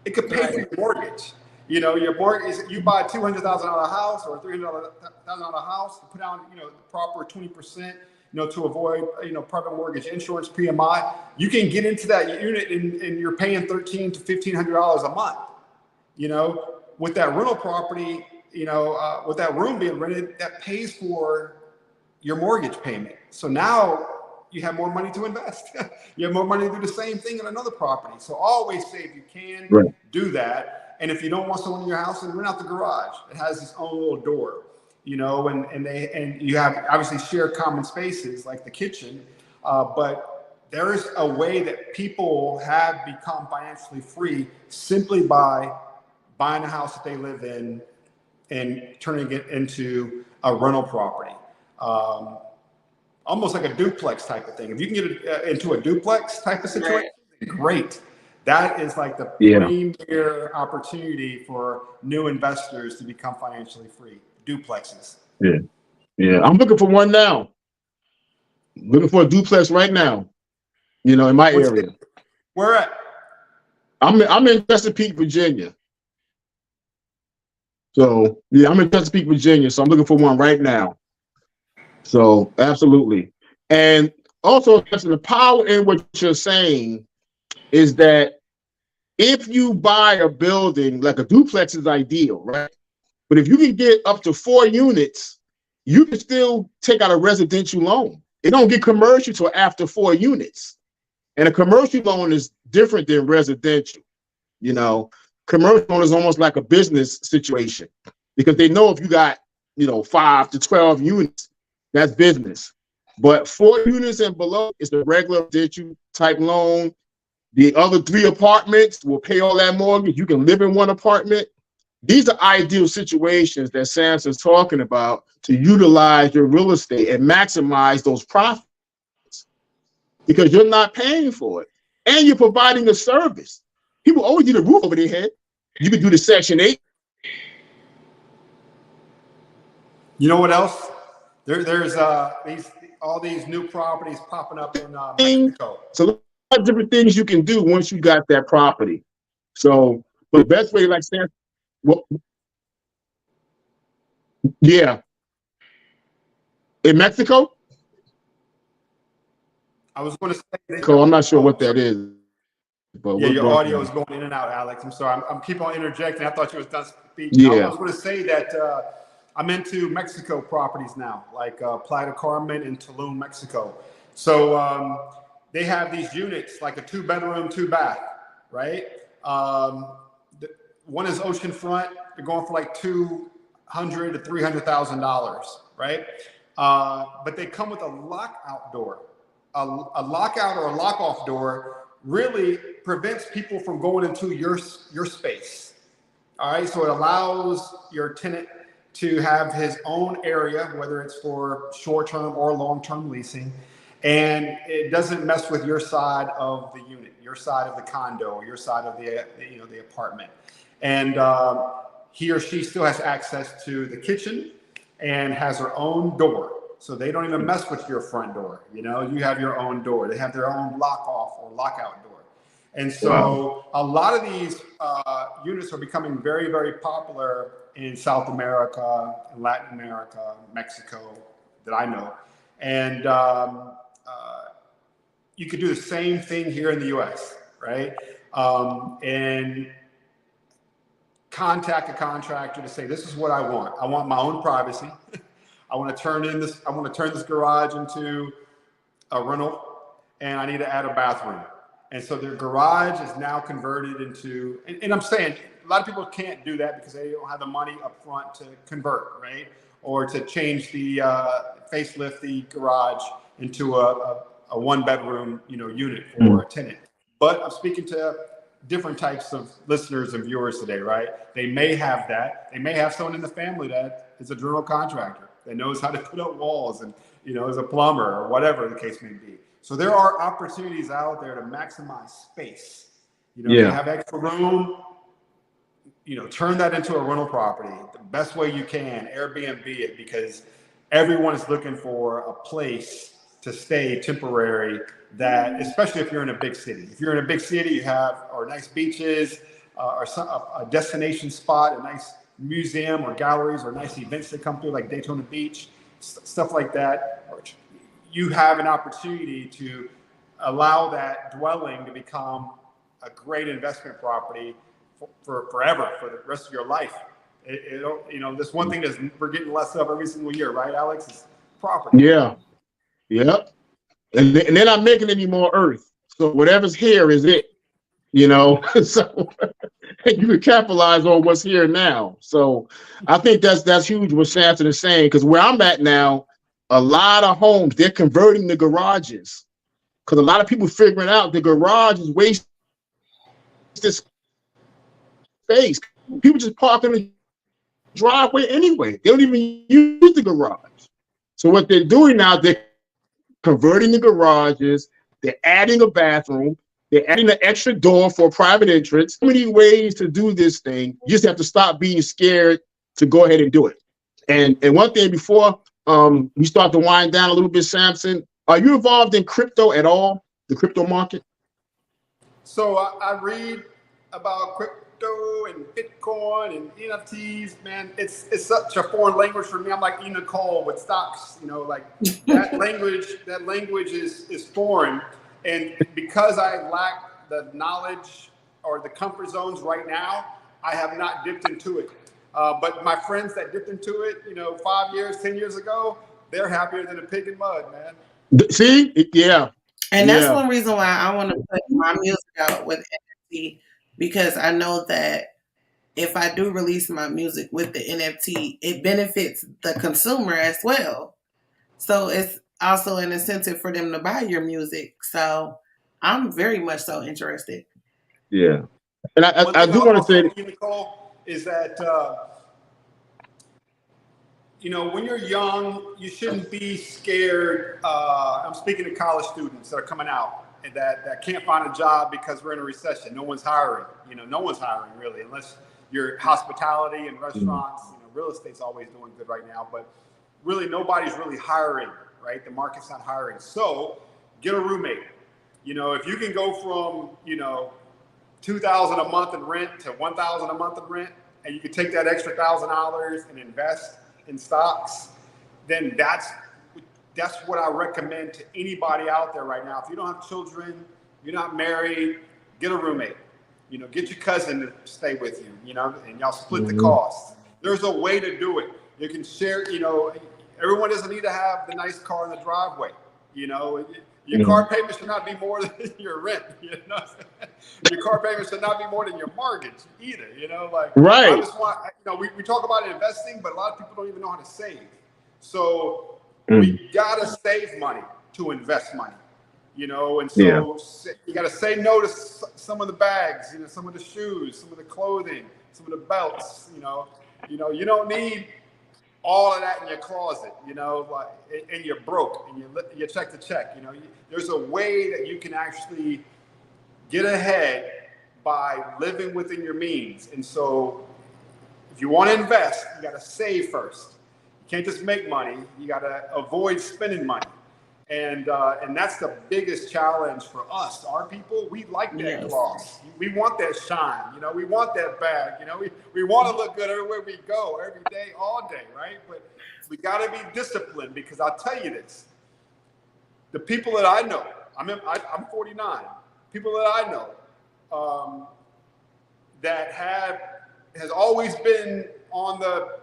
It could pay for your mortgage. Your mortgage, you buy a $200,000 house or a $300,000 house, you put down, the proper 20%, to avoid, private mortgage insurance, PMI. You can get into that unit and you're paying $1,300 to $1,500 a month. With that rental property, with that room being rented, that pays for your mortgage payment. So now you have more money to invest. You have more money to do the same thing in another property. So always say, if you can, do that. And if you don't want someone in your house, then rent out the garage. It has its own little door, and you have obviously shared common spaces like the kitchen. But there is a way that people have become financially free simply by buying a house that they live in and turning it into a rental property. Almost like a duplex type of thing. If you can get it into a duplex type of situation, great. That is like the premier opportunity for new investors to become financially free. Duplexes. Yeah. I'm looking for one now. Looking for a duplex right now. In my area. Where at? I'm in Chesapeake, Virginia. So I'm in Chesapeake, Virginia. So I'm looking for one right now. So absolutely. And also the power in what you're saying is that if you buy a building, like a duplex is ideal, right? But if you can get up to 4 units, you can still take out a residential loan. It don't get commercial till after 4 units. And a commercial loan is different than residential. Commercial loan is almost like a business situation because they know if you got, 5 to 12 units, that's business. But 4 units and below is the regular residential type loan. The other 3 apartments will pay all that mortgage. You can live in one apartment. These are ideal situations that Sampson's talking about to utilize your real estate and maximize those profits because you're not paying for it and you're providing a service. People always need a roof over their head. You can do the Section 8. You know what else? There's all these new properties popping up in Mexico. So a lot of different things you can do once you got that property. So, but the best way, like Sampson, in Mexico. I was going to say, I'm not sure what that is. But your audio is going in and out, Alex. I'm sorry. I'm keep on interjecting. I thought you was done speaking. Yeah. I was going to say that I'm into Mexico properties now, like Playa del Carmen and Tulum, Mexico. So they have these units, like a 2-bedroom, 2-bath, right? One is oceanfront. They're going for like $200,000 to $300,000, right? But they come with a lockout door. A lockout or a lock-off door really prevents people from going into your space. All right, so it allows your tenant to have his own area, whether it's for short-term or long-term leasing, and it doesn't mess with your side of the unit, your side of the condo, your side of the apartment. And he or she still has access to the kitchen and has her own door. So they don't even mess with your front door. You have your own door. They have their own lock off or lockout door. And so a lot of these units are becoming very, very popular in South America, Latin America, Mexico, that I know. And you could do the same thing here in the US, right? And contact a contractor to say, this is what I want. I want my own privacy. I want to turn this garage into a rental, and I need to add a bathroom. And so their garage is now converted into, and I'm saying a lot of people can't do that because they don't have the money up front to convert, right? Or to change the facelift the garage into a 1-bedroom, unit for a tenant. But I'm speaking to different types of listeners and viewers today, right? They may have that. They may have someone in the family that is a general contractor that knows how to put up walls and, is a plumber or whatever the case may be. So there are opportunities out there to maximize space. If you have extra room, turn that into a rental property the best way you can, Airbnb it, because everyone is looking for a place to stay temporary, that, especially if you're in a big city. If you're in a big city, you have nice beaches, or a destination spot, a nice museum or galleries or nice events that come through like Daytona Beach, stuff like that. Or you have an opportunity to allow that dwelling to become a great investment property for forever, for the rest of your life. This one thing that we're getting less of every single year, right, Alex? Is property. Yeah. Yep. And they're not making any more earth. So whatever's here is it, so you can capitalize on what's here now. So I think that's huge what Sampson is saying, because where I'm at now, a lot of homes, they're converting the garages, because a lot of people figuring out the garage is wasting space. People just park in the driveway anyway. They don't even use the garage. So what they're doing now, they're converting the garages, they're adding a bathroom, they're adding an extra door for a private entrance. So many ways to do this thing. You just have to stop being scared to go ahead and do it. And one thing before we start to wind down a little bit, Sampson, are you involved in crypto at all, the crypto market? So I read about crypto and Bitcoin and NFTs, man. It's such a foreign language for me. I'm like TheeEnicole with stocks, like that language is foreign. And because I lack the knowledge or the comfort zones right now, I have not dipped into it. But my friends that dipped into it, 5 years, 10 years ago, they're happier than a pig in mud, man. See? Yeah. And that's one reason why I want to put my music out with NFT, because I know that if I do release my music with the NFT, it benefits the consumer as well. So it's also an incentive for them to buy your music. So I'm very much so interested. Yeah. And I do want to say, Nicole, is that, when you're young, you shouldn't be scared. I'm speaking to college students that are coming out and that can't find a job because we're in a recession. No one's hiring. No one's hiring really, unless you're hospitality and restaurants. Real estate's always doing good right now, but really nobody's really hiring, right? The market's not hiring. So get a roommate. If you can go from, $2,000 a month in rent to $1,000 a month in rent, and you can take that extra $1,000 and invest in stocks, then that's what I recommend to anybody out there right now. If you don't have children, you're not married, get a roommate. Get your cousin to stay with you, and y'all split the cost. There's a way to do it. You can share, everyone doesn't need to have the nice car in the driveway. Your car payment should not be more than your rent. Your car payment should not be more than your mortgage either. Right. I just want, we talk about investing, but a lot of people don't even know how to save. So we gotta save money to invest money. And so you gotta say no to some of the bags, some of the shoes, some of the clothing, some of the belts. You don't need all of that in your closet, and you're broke and you check to check. There's a way that you can actually get ahead by living within your means. And so if you want to invest, you got to save first. You can't just make money. You got to avoid spending money. And that's the biggest challenge for us. Our people, we like that gloss. We want that shine. We want that bag. We want to look good everywhere we go, every day, all day, right? But we got to be disciplined, because I'll tell you this: the people that I know, I'm 49. People that I know that has always been on the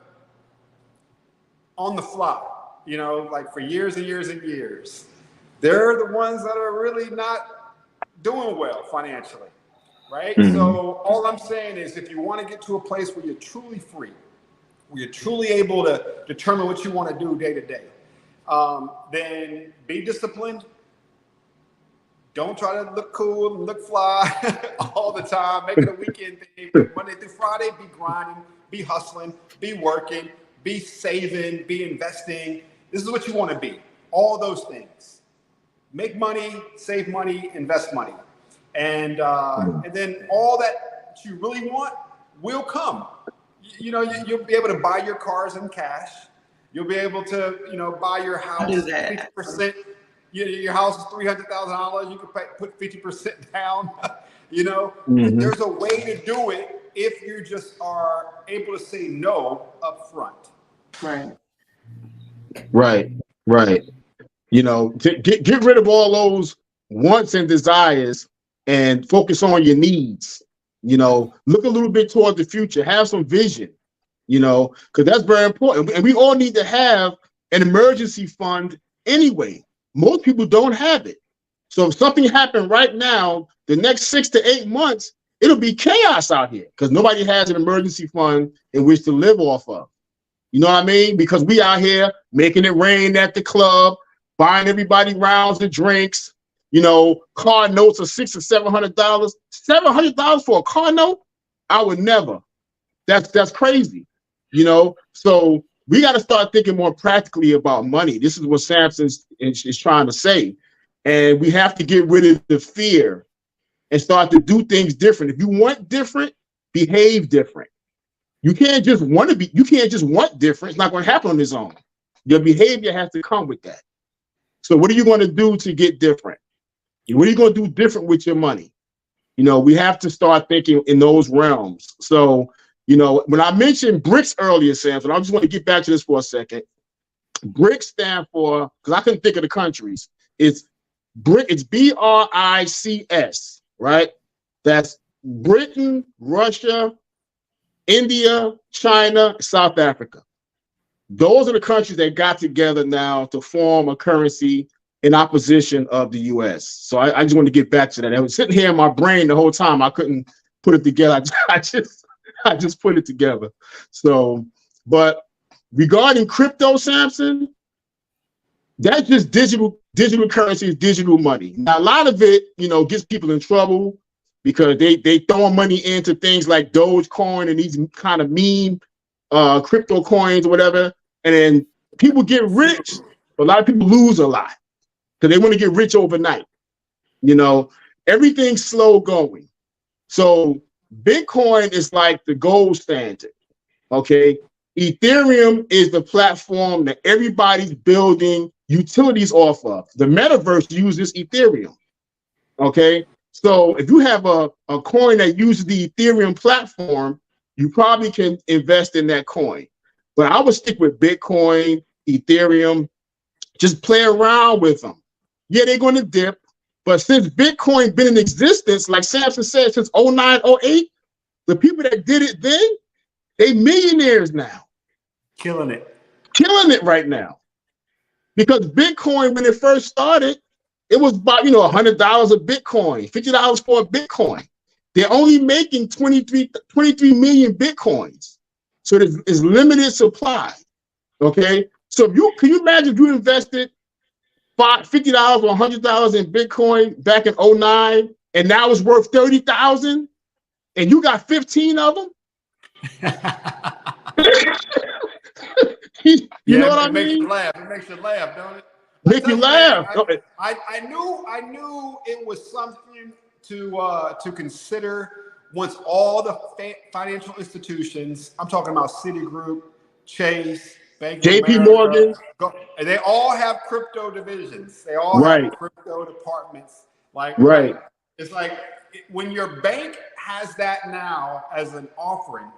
fly. Like for years and years and years, they're the ones that are really not doing well financially, right? So all I'm saying is, if you want to get to a place where you're truly free, where you're truly able to determine what you want to do day to day, then be disciplined. Don't try to look cool and look fly all the time. Make it a weekend thing. Monday through Friday, be grinding, be hustling, be working, be saving, be investing. This is what you want to be. All those things. Make money, save money, invest money. And then all that you really want will come. You'll be able to buy your cars in cash. You'll be able to, buy your house 50%. Your house is $300,000. You can put 50% down. There's a way to do it if you just are able to say no up front. Right. Right. You know, get rid of all those wants and desires and focus on your needs. You know, look a little bit toward the future, have some vision, you know, because that's very important. And we all need to have an emergency fund anyway. Most people don't have it. So if something happened right now, the next 6 to 8 months, it'll be chaos out here because nobody has an emergency fund in which to live off of. You know what I mean? Because we out here making it rain at the club, buying everybody rounds of drinks, you know, car notes of $600 or $700. $700 for a car note? I would never. That's crazy, you know? So we got to start thinking more practically about money. This is what Sampson is trying to say. And we have to get rid of the fear and start to do things different. If you want different, behave different. You can't just want different. It's not going to happen on its own. Your behavior has to come with that. So what are you going to do to get different? What are you going to do different with your money? You know, we have to start thinking in those realms. So, you know, when I mentioned BRICS earlier, Samson, I just want to get back to this for a second. BRICS stand for, because I couldn't think of the countries, it's BRICS, right? That's Britain, Russia, India, China, South Africa. Those are the countries that got together now to form a currency in opposition of the U.S. So I just want to get back to that. I was sitting here in my brain the whole time. I couldn't put it together. I just put it together. So, but regarding crypto, Sampson, that's just digital currencies, digital money. Now, a lot of it, you know, gets people in trouble because they throw money into things like Dogecoin and these kind of meme crypto coins or whatever. And then people get rich, but a lot of people lose a lot because they want to get rich overnight. You know, everything's slow going. So Bitcoin is like the gold standard. Okay. Ethereum is the platform that everybody's building utilities off of. The metaverse uses Ethereum. Okay. So if you have a coin that uses the Ethereum platform, you probably can invest in that coin. But I would stick with Bitcoin, Ethereum, just play around with them. Yeah, they're going to dip. But since Bitcoin been in existence, like Sampson said, since 09, 08, the people that did it then, they millionaires now. Killing it. Killing it right now. Because Bitcoin, when it first started, it was about, you know, $100 a Bitcoin, $50 for a Bitcoin. They're only making 23 million Bitcoins. So there's limited supply. Okay. So can you imagine if you invested $50 or $100 in Bitcoin back in 09 and now it's worth 30,000 and you got 15 of them? You know what I mean? It makes you laugh. It makes you laugh, don't it? Make you laugh. I knew it was something to consider once all the financial institutions, I'm talking about Citigroup, Chase, Bank of JP America, Morgan, and they all have crypto divisions. They all have crypto departments. Right. It's like when your bank has that now as an offering,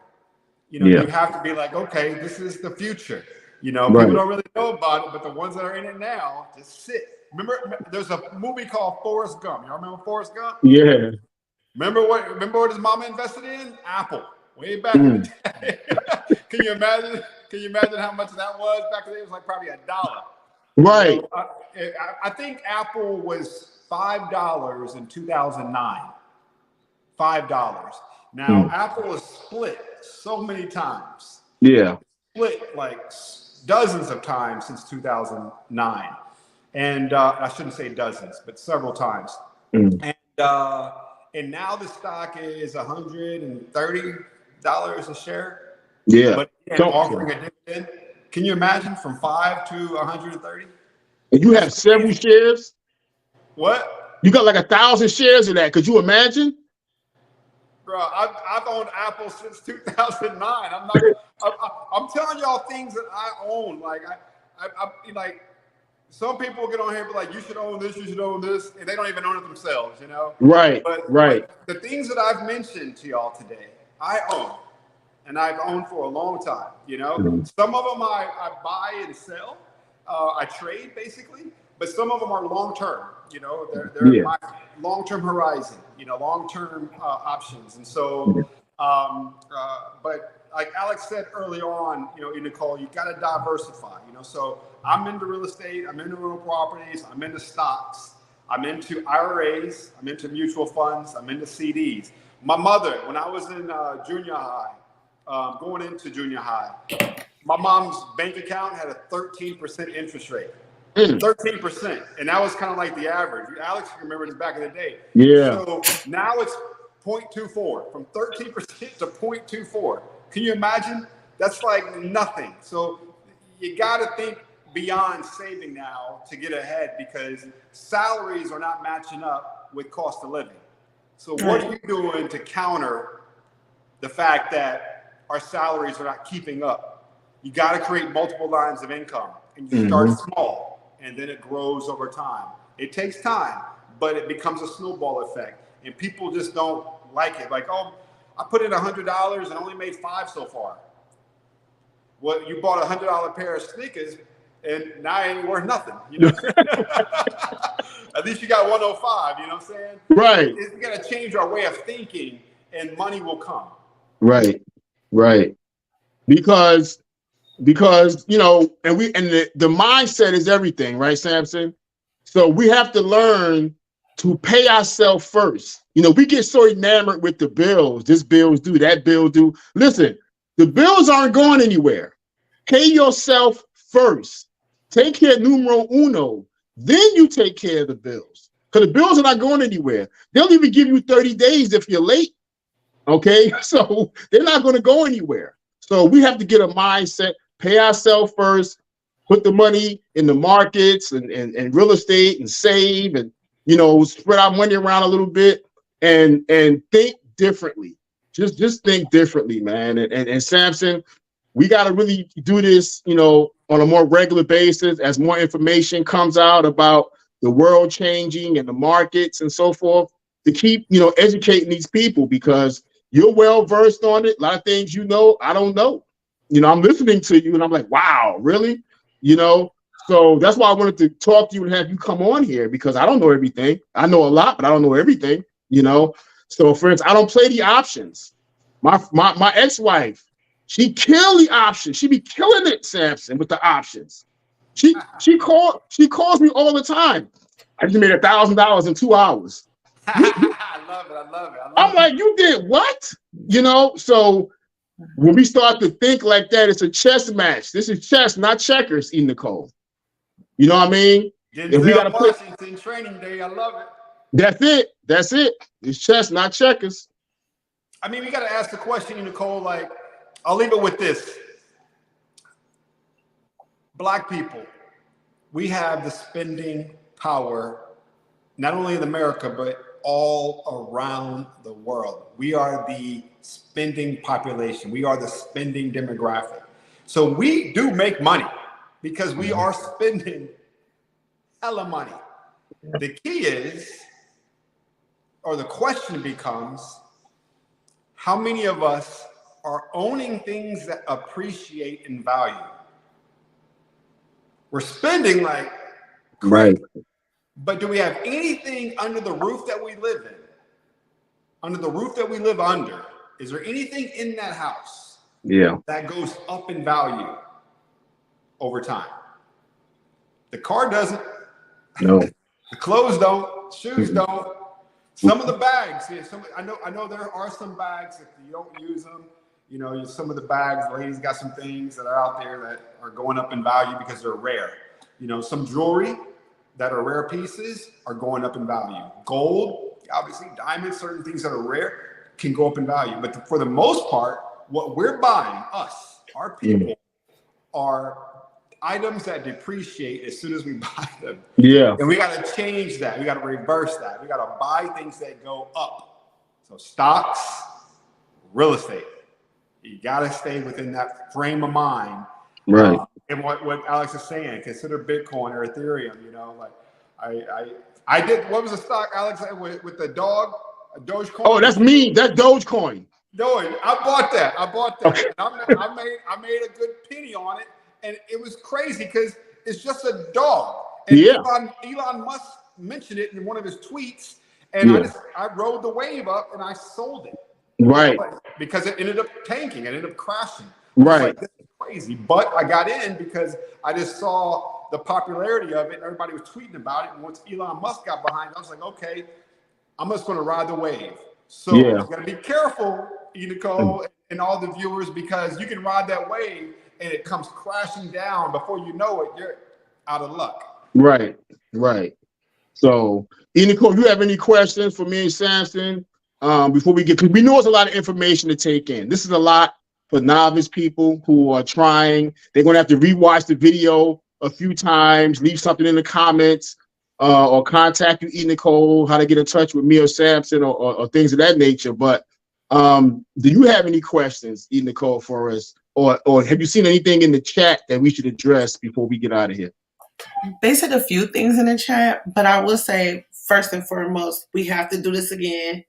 you know, you have to be like, okay, this is the future. You know, people don't really know about it, but the ones that are in it now just sit. Remember, there's a movie called Forrest Gump. Y'all remember Forrest Gump? Yeah. Remember what his mama invested in? Apple. Way back in the day. Can you imagine? Can you imagine how much that was back then? It was like probably $1. Right. You know, I think Apple was $5 in 2009. $5. Now Apple has split so many times. Yeah. Split like dozens of times since 2009. And I shouldn't say dozens, but several times. And now the stock is $130 a share. Yeah. But offering a dividend. Can you imagine from 5 to 130? And you have several shares? What? You got like 1,000 shares of that. Could you imagine? Bro, I've owned Apple since 2009. I'm telling y'all things that I own. Like I like some people get on here and be like, you should own this, you should own this, and they don't even own it themselves, you know? Right. But the things that I've mentioned to y'all today, I own. And I've owned for a long time, you know? Some of them I buy and sell. I trade basically. but some of them are long term. You know, they're Yeah. my long-term horizon. You know, long-term options. And so, but like Alex said early on, you know, Nicole, you got to diversify. You know, so I'm into real estate. I'm into real properties. I'm into stocks. I'm into IRAs. I'm into mutual funds. I'm into CDs. My mother, when I was in junior high, going into junior high, my mom's bank account had a 13% interest rate. 13%. And that was kind of like the average. Alex can remember this back in the day. Yeah. So now it's 0.24, from 13% to 0.24. Can you imagine? That's like nothing. So you got to think beyond saving now to get ahead, because salaries are not matching up with cost of living. So what are you doing to counter the fact that our salaries are not keeping up? You got to create multiple lines of income, and you start small. And then it grows over time. It takes time, but it becomes a snowball effect. And people just don't like it. Like, oh, I put in $100 and only made $5 so far. Well, you bought a $100 pair of sneakers, and now it ain't worth nothing. You know? At least you got 105. You know what I'm saying? Right. We got to change our way of thinking, and money will come. Right. Right. Because you know, and the mindset is everything, right, Sampson? So we have to learn to pay ourselves first. You know, we get so enamored with the bills. This bill's due, that bill due. Listen, the bills aren't going anywhere. Pay yourself first. Take care of numero uno. Then you take care of the bills. Because the bills are not going anywhere. They'll even give you 30 days if you're late. Okay, so they're not going to go anywhere. So we have to get a mindset, pay ourselves first, put the money in the markets and real estate and save, and, you know, spread our money around a little bit and think differently. Just think differently, man. And Sampson, we got to really do this, you know, on a more regular basis as more information comes out about the world changing and the markets and so forth, to keep, you know, educating these people, because you're well versed on it. A lot of things, you know, I don't know. You know, I'm listening to you and I'm like, wow, really? You know, so that's why I wanted to talk to you and have you come on here, because I don't know everything. I know a lot, but I don't know everything, you know. So for instance, I don't play the options. My ex-wife, she kill the options. She be killing it, Sampson, with the options. She calls me all the time. I just made $1,000 in 2 hours. I love it. I'm like, you did what? You know, so when we start to think like that, it's a chess match. This is chess, not checkers, TheeEnicole. You know what I mean? If we gotta Washington training day, I love it. That's it. It's chess, not checkers. I mean, we got to ask the question, Nicole. Like, I'll leave it with this. Black people, we have the spending power, not only in America, but all around the world. We are the spending population. We are the spending demographic. So we do make money because we are spending hella money. The key is, or the question becomes, how many of us are owning things that appreciate in value? We're spending like crazy. Right. But do we have anything under the roof that we live in? Under the roof that we live under, is there anything in that house that goes up in value over time? The car doesn't. No. The clothes don't. Shoes don't. Some of the bags. Yeah, I know there are some bags, if you don't use them, you know, some of the bags, ladies got some things that are out there that are going up in value because they're rare. You know, some jewelry that are rare pieces are going up in value. Gold, obviously, diamonds, certain things that are rare can go up in value. But for the most part, what we're buying, us, our people, are items that depreciate as soon as we buy them. Yeah. And we got to change that. We got to reverse that. We got to buy things that go up. So stocks, real estate. You got to stay within that frame of mind. Right. And what Alex is saying, consider Bitcoin or Ethereum, you know, like I did, what was the stock, Alex, with the dog, a Dogecoin? Oh, that's me. That's Dogecoin. Doge. I bought that. Okay. And I made a good penny on it. And it was crazy because it's just a dog. And Yeah. Elon Musk mentioned it in one of his tweets, and I rode the wave up and I sold it. Right. Because it ended up tanking, it ended up crashing. Right. Like, this is crazy. But I got in because I just saw the popularity of it, and everybody was tweeting about it. And once Elon Musk got behind it, I was like, okay, I'm just going to ride the wave. So you got to be careful, TheeEnicole, and all the viewers, because you can ride that wave and it comes crashing down. Before you know it, you're out of luck. Right. Right. So, TheeEnicole, you have any questions for me and Sampson before we get? Because we know it's a lot of information to take in. This is a lot for novice people who are trying. They're going to have to rewatch the video a few times, leave something in the comments, or contact you, TheeEnicole, how to get in touch with me or Sampson, or things of that nature. But do you have any questions, TheeEnicole, for us, or have you seen anything in the chat that we should address before we get out of here? They said a few things in the chat, but I will say first and foremost, we have to do this again,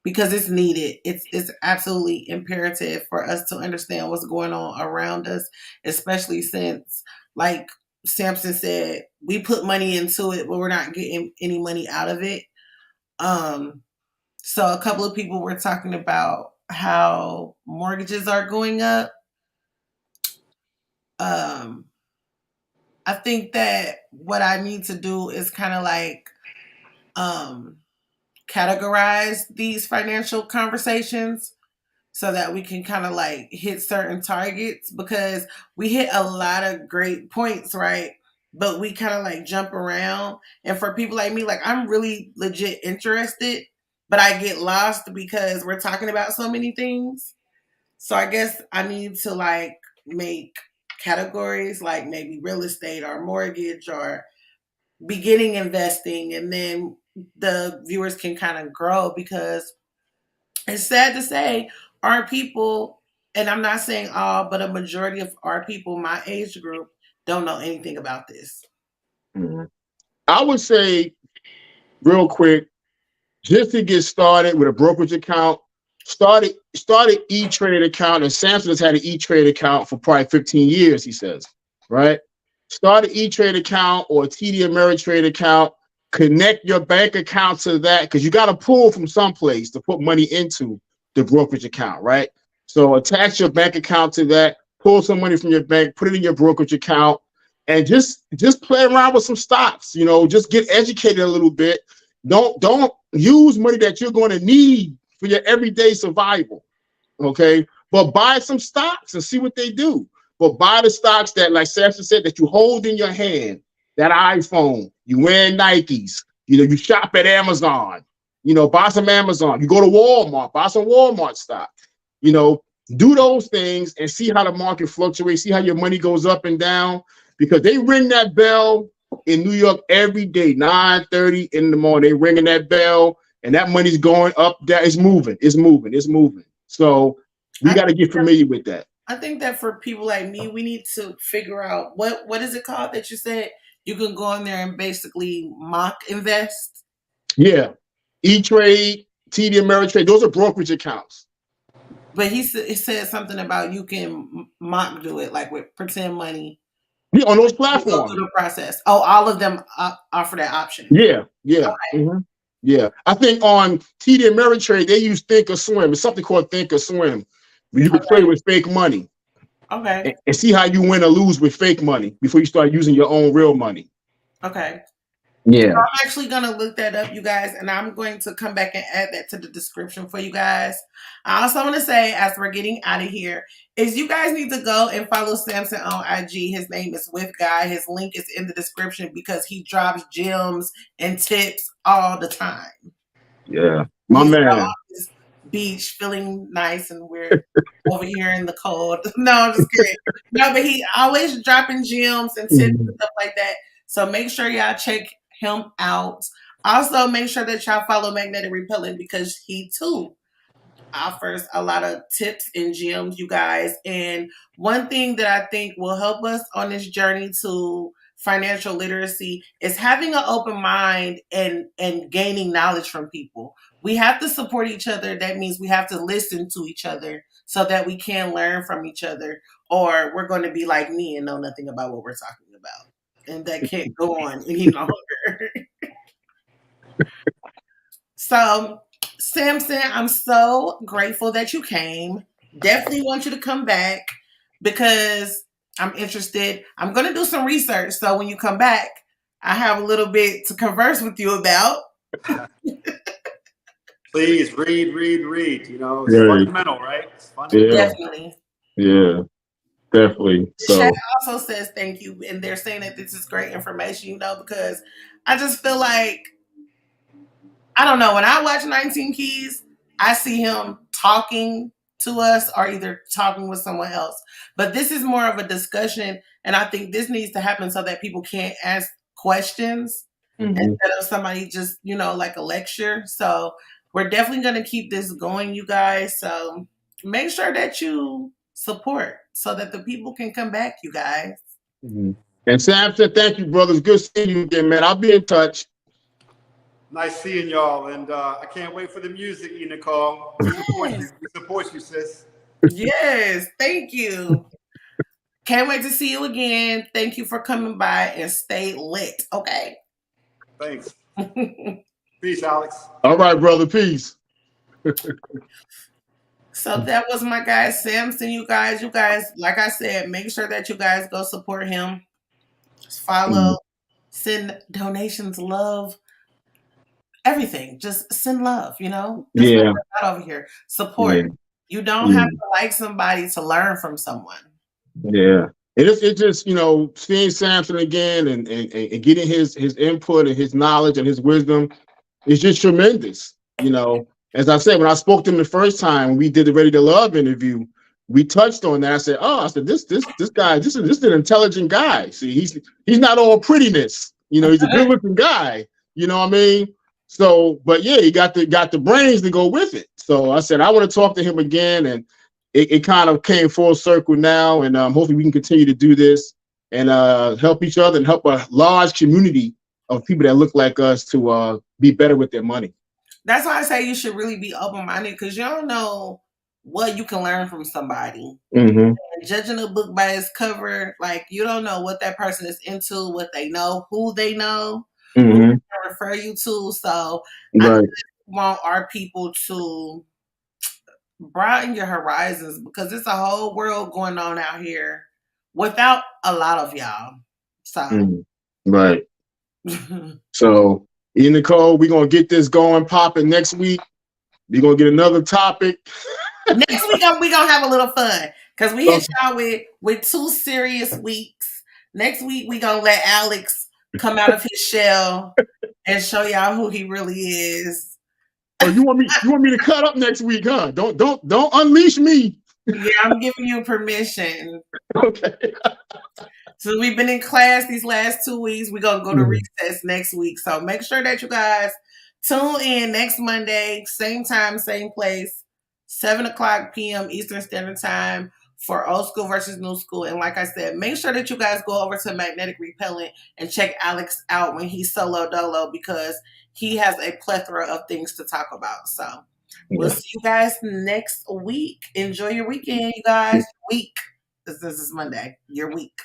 because it's needed. It's absolutely imperative for us to understand what's going on around us, especially since, like Sampson said, we put money into it, but we're not getting any money out of it. So a couple of people were talking about how mortgages are going up. I think that what I need to do is kind of like categorize these financial conversations so that we can kind of like hit certain targets, because we hit a lot of great points, right? But we kind of like jump around. And for people like me, like I'm really legit interested, but I get lost because we're talking about so many things. So I guess I need to like make categories like maybe real estate or mortgage or beginning investing, and then the viewers can kind of grow, because it's sad to say our people, and I'm not saying all, but a majority of our people my age group don't know anything about this. I would say real quick, just to get started with a brokerage account, started E-Trade account, and Sampson has had an E-Trade account for probably 15 years, he says, right? Start an E-Trade account or a TD Ameritrade account, connect your bank account to that, because you got to pull from someplace to put money into the brokerage account, right? So attach your bank account to that, pull some money from your bank, put it in your brokerage account, and just play around with some stocks, just get educated a little bit. Don't use money that you're going to need for your everyday survival, okay? But buy some stocks and see what they do. But buy the stocks that, like Sampson said, that you hold in your hand, that iPhone, you wear Nikes, you shop at Amazon, buy some Amazon. You go to Walmart, buy some Walmart stock. Do those things and see how the market fluctuates, see how your money goes up and down, because they ring that bell in New York every day, 9:30 in the morning. They ringing that bell, and that money's going up, down. It's moving. So we got to get familiar with that. I think that for people like me, we need to figure out what is it called that you said you can go in there and basically mock invest. Yeah, E-Trade, TD Ameritrade, those are brokerage accounts. But he said something about you can mock do it, like with pretend money. Yeah, on those platforms. Go through the process. Oh, all of them offer that option. Yeah. Okay. Mm-hmm. Yeah, I think on TD Ameritrade they use Think or Swim. It's something called Think or Swim, where you can play with fake money. Okay. And see how you win or lose with fake money before you start using your own real money. Okay. Yeah. So I'm actually going to look that up, you guys, and I'm going to come back and add that to the description for you guys. I also want to say, as we're getting out of here, is you guys need to go and follow Sampson on IG. His name is With Guy. His link is in the description because he drops gems and tips all the time. Yeah. My man. Beach, feeling nice, and we're over here in the cold. No, I'm just kidding. No, but he always dropping gems and tips and stuff like that. So make sure y'all check him out. Also, make sure that y'all follow Magnetic Repellant, because he too offers a lot of tips and gems, you guys. And one thing that I think will help us on this journey to financial literacy is having an open mind and gaining knowledge from people. We have to support each other. That means we have to listen to each other so that we can learn from each other, or we're going to be like me and know nothing about what we're talking about. and that can't go on any longer. So, Sampson, I'm so grateful that you came. Definitely want you to come back because I'm interested. I'm going to do some research. So, when you come back, I have a little bit to converse with you about. Please read. You know, it's Right. fundamental, right? It's fundamental. Yeah. Definitely. Yeah, definitely. The So, chat also says thank you, and they're saying that this is great information, you know, because I just feel like, I don't know, when I watch 19 Keys, I see him talking to us or either talking with someone else. But this is more of a discussion, and I think this needs to happen so that people can't ask questions instead of somebody just, you know, like a lecture. So we're definitely going to keep this going, you guys. So make sure that you support so that the people can come back, you guys. and Sampson, thank you, brothers. Good seeing you again, man. I'll be in touch. Nice seeing y'all, and I can't wait for the music, TheeEnicole. We support you, sis. Yes, thank you. Can't wait to see you again. Thank you for coming by and stay lit, okay? Thanks. Peace, Alex. All right, brother. Peace. So that was my guy Sampson. You guys, like I said, make sure that you guys go support him. Just follow, send donations, love, everything. Just send love, you know? That's what we're about over here. Support. Yeah. You don't have to like somebody to learn from someone. Yeah. It just, you know, seeing Sampson again and getting his input and his knowledge and his wisdom is just tremendous. You know, as I said, when I spoke to him the first time when we did the Ready to Love interview, we touched on that. I said, this guy, this is an intelligent guy. See, he's not all prettiness. You know, he's a good looking guy. You know what I mean? So, but yeah, he got the brains to go with it. So I said, I want to talk to him again, and it kind of came full circle now, and hopefully we can continue to do this and help each other and help a large community of people that look like us to be better with their money. That's why I say you should really be open-minded, because you don't know what you can learn from somebody. And judging a book by its cover, like, you don't know what that person is into, what they know, who they know, who they can refer you to. So I just want our people to broaden your horizons, because it's a whole world going on out here without a lot of y'all. So right. So TheeEnicole, we're gonna get this going, popping next week. We're gonna get another topic. Next week we're gonna have a little fun, because we hit y'all with 2 serious weeks. Next week we're gonna let Alex come out of his shell and show y'all who he really is. Oh, you want me to cut up next week, huh? Don't unleash me. Yeah, I'm giving you permission. Okay. So we've been in class these last 2 weeks. We're going to go to recess next week. So make sure that you guys tune in next Monday, same time, same place, 7:00 p.m. Eastern Standard Time for Old School versus New School. And like I said, make sure that you guys go over to Magnetic Repellent and check Alex out when he's solo dolo, because he has a plethora of things to talk about. So we'll see you guys next week. Enjoy your weekend, you guys. Week. This is Monday. Your week.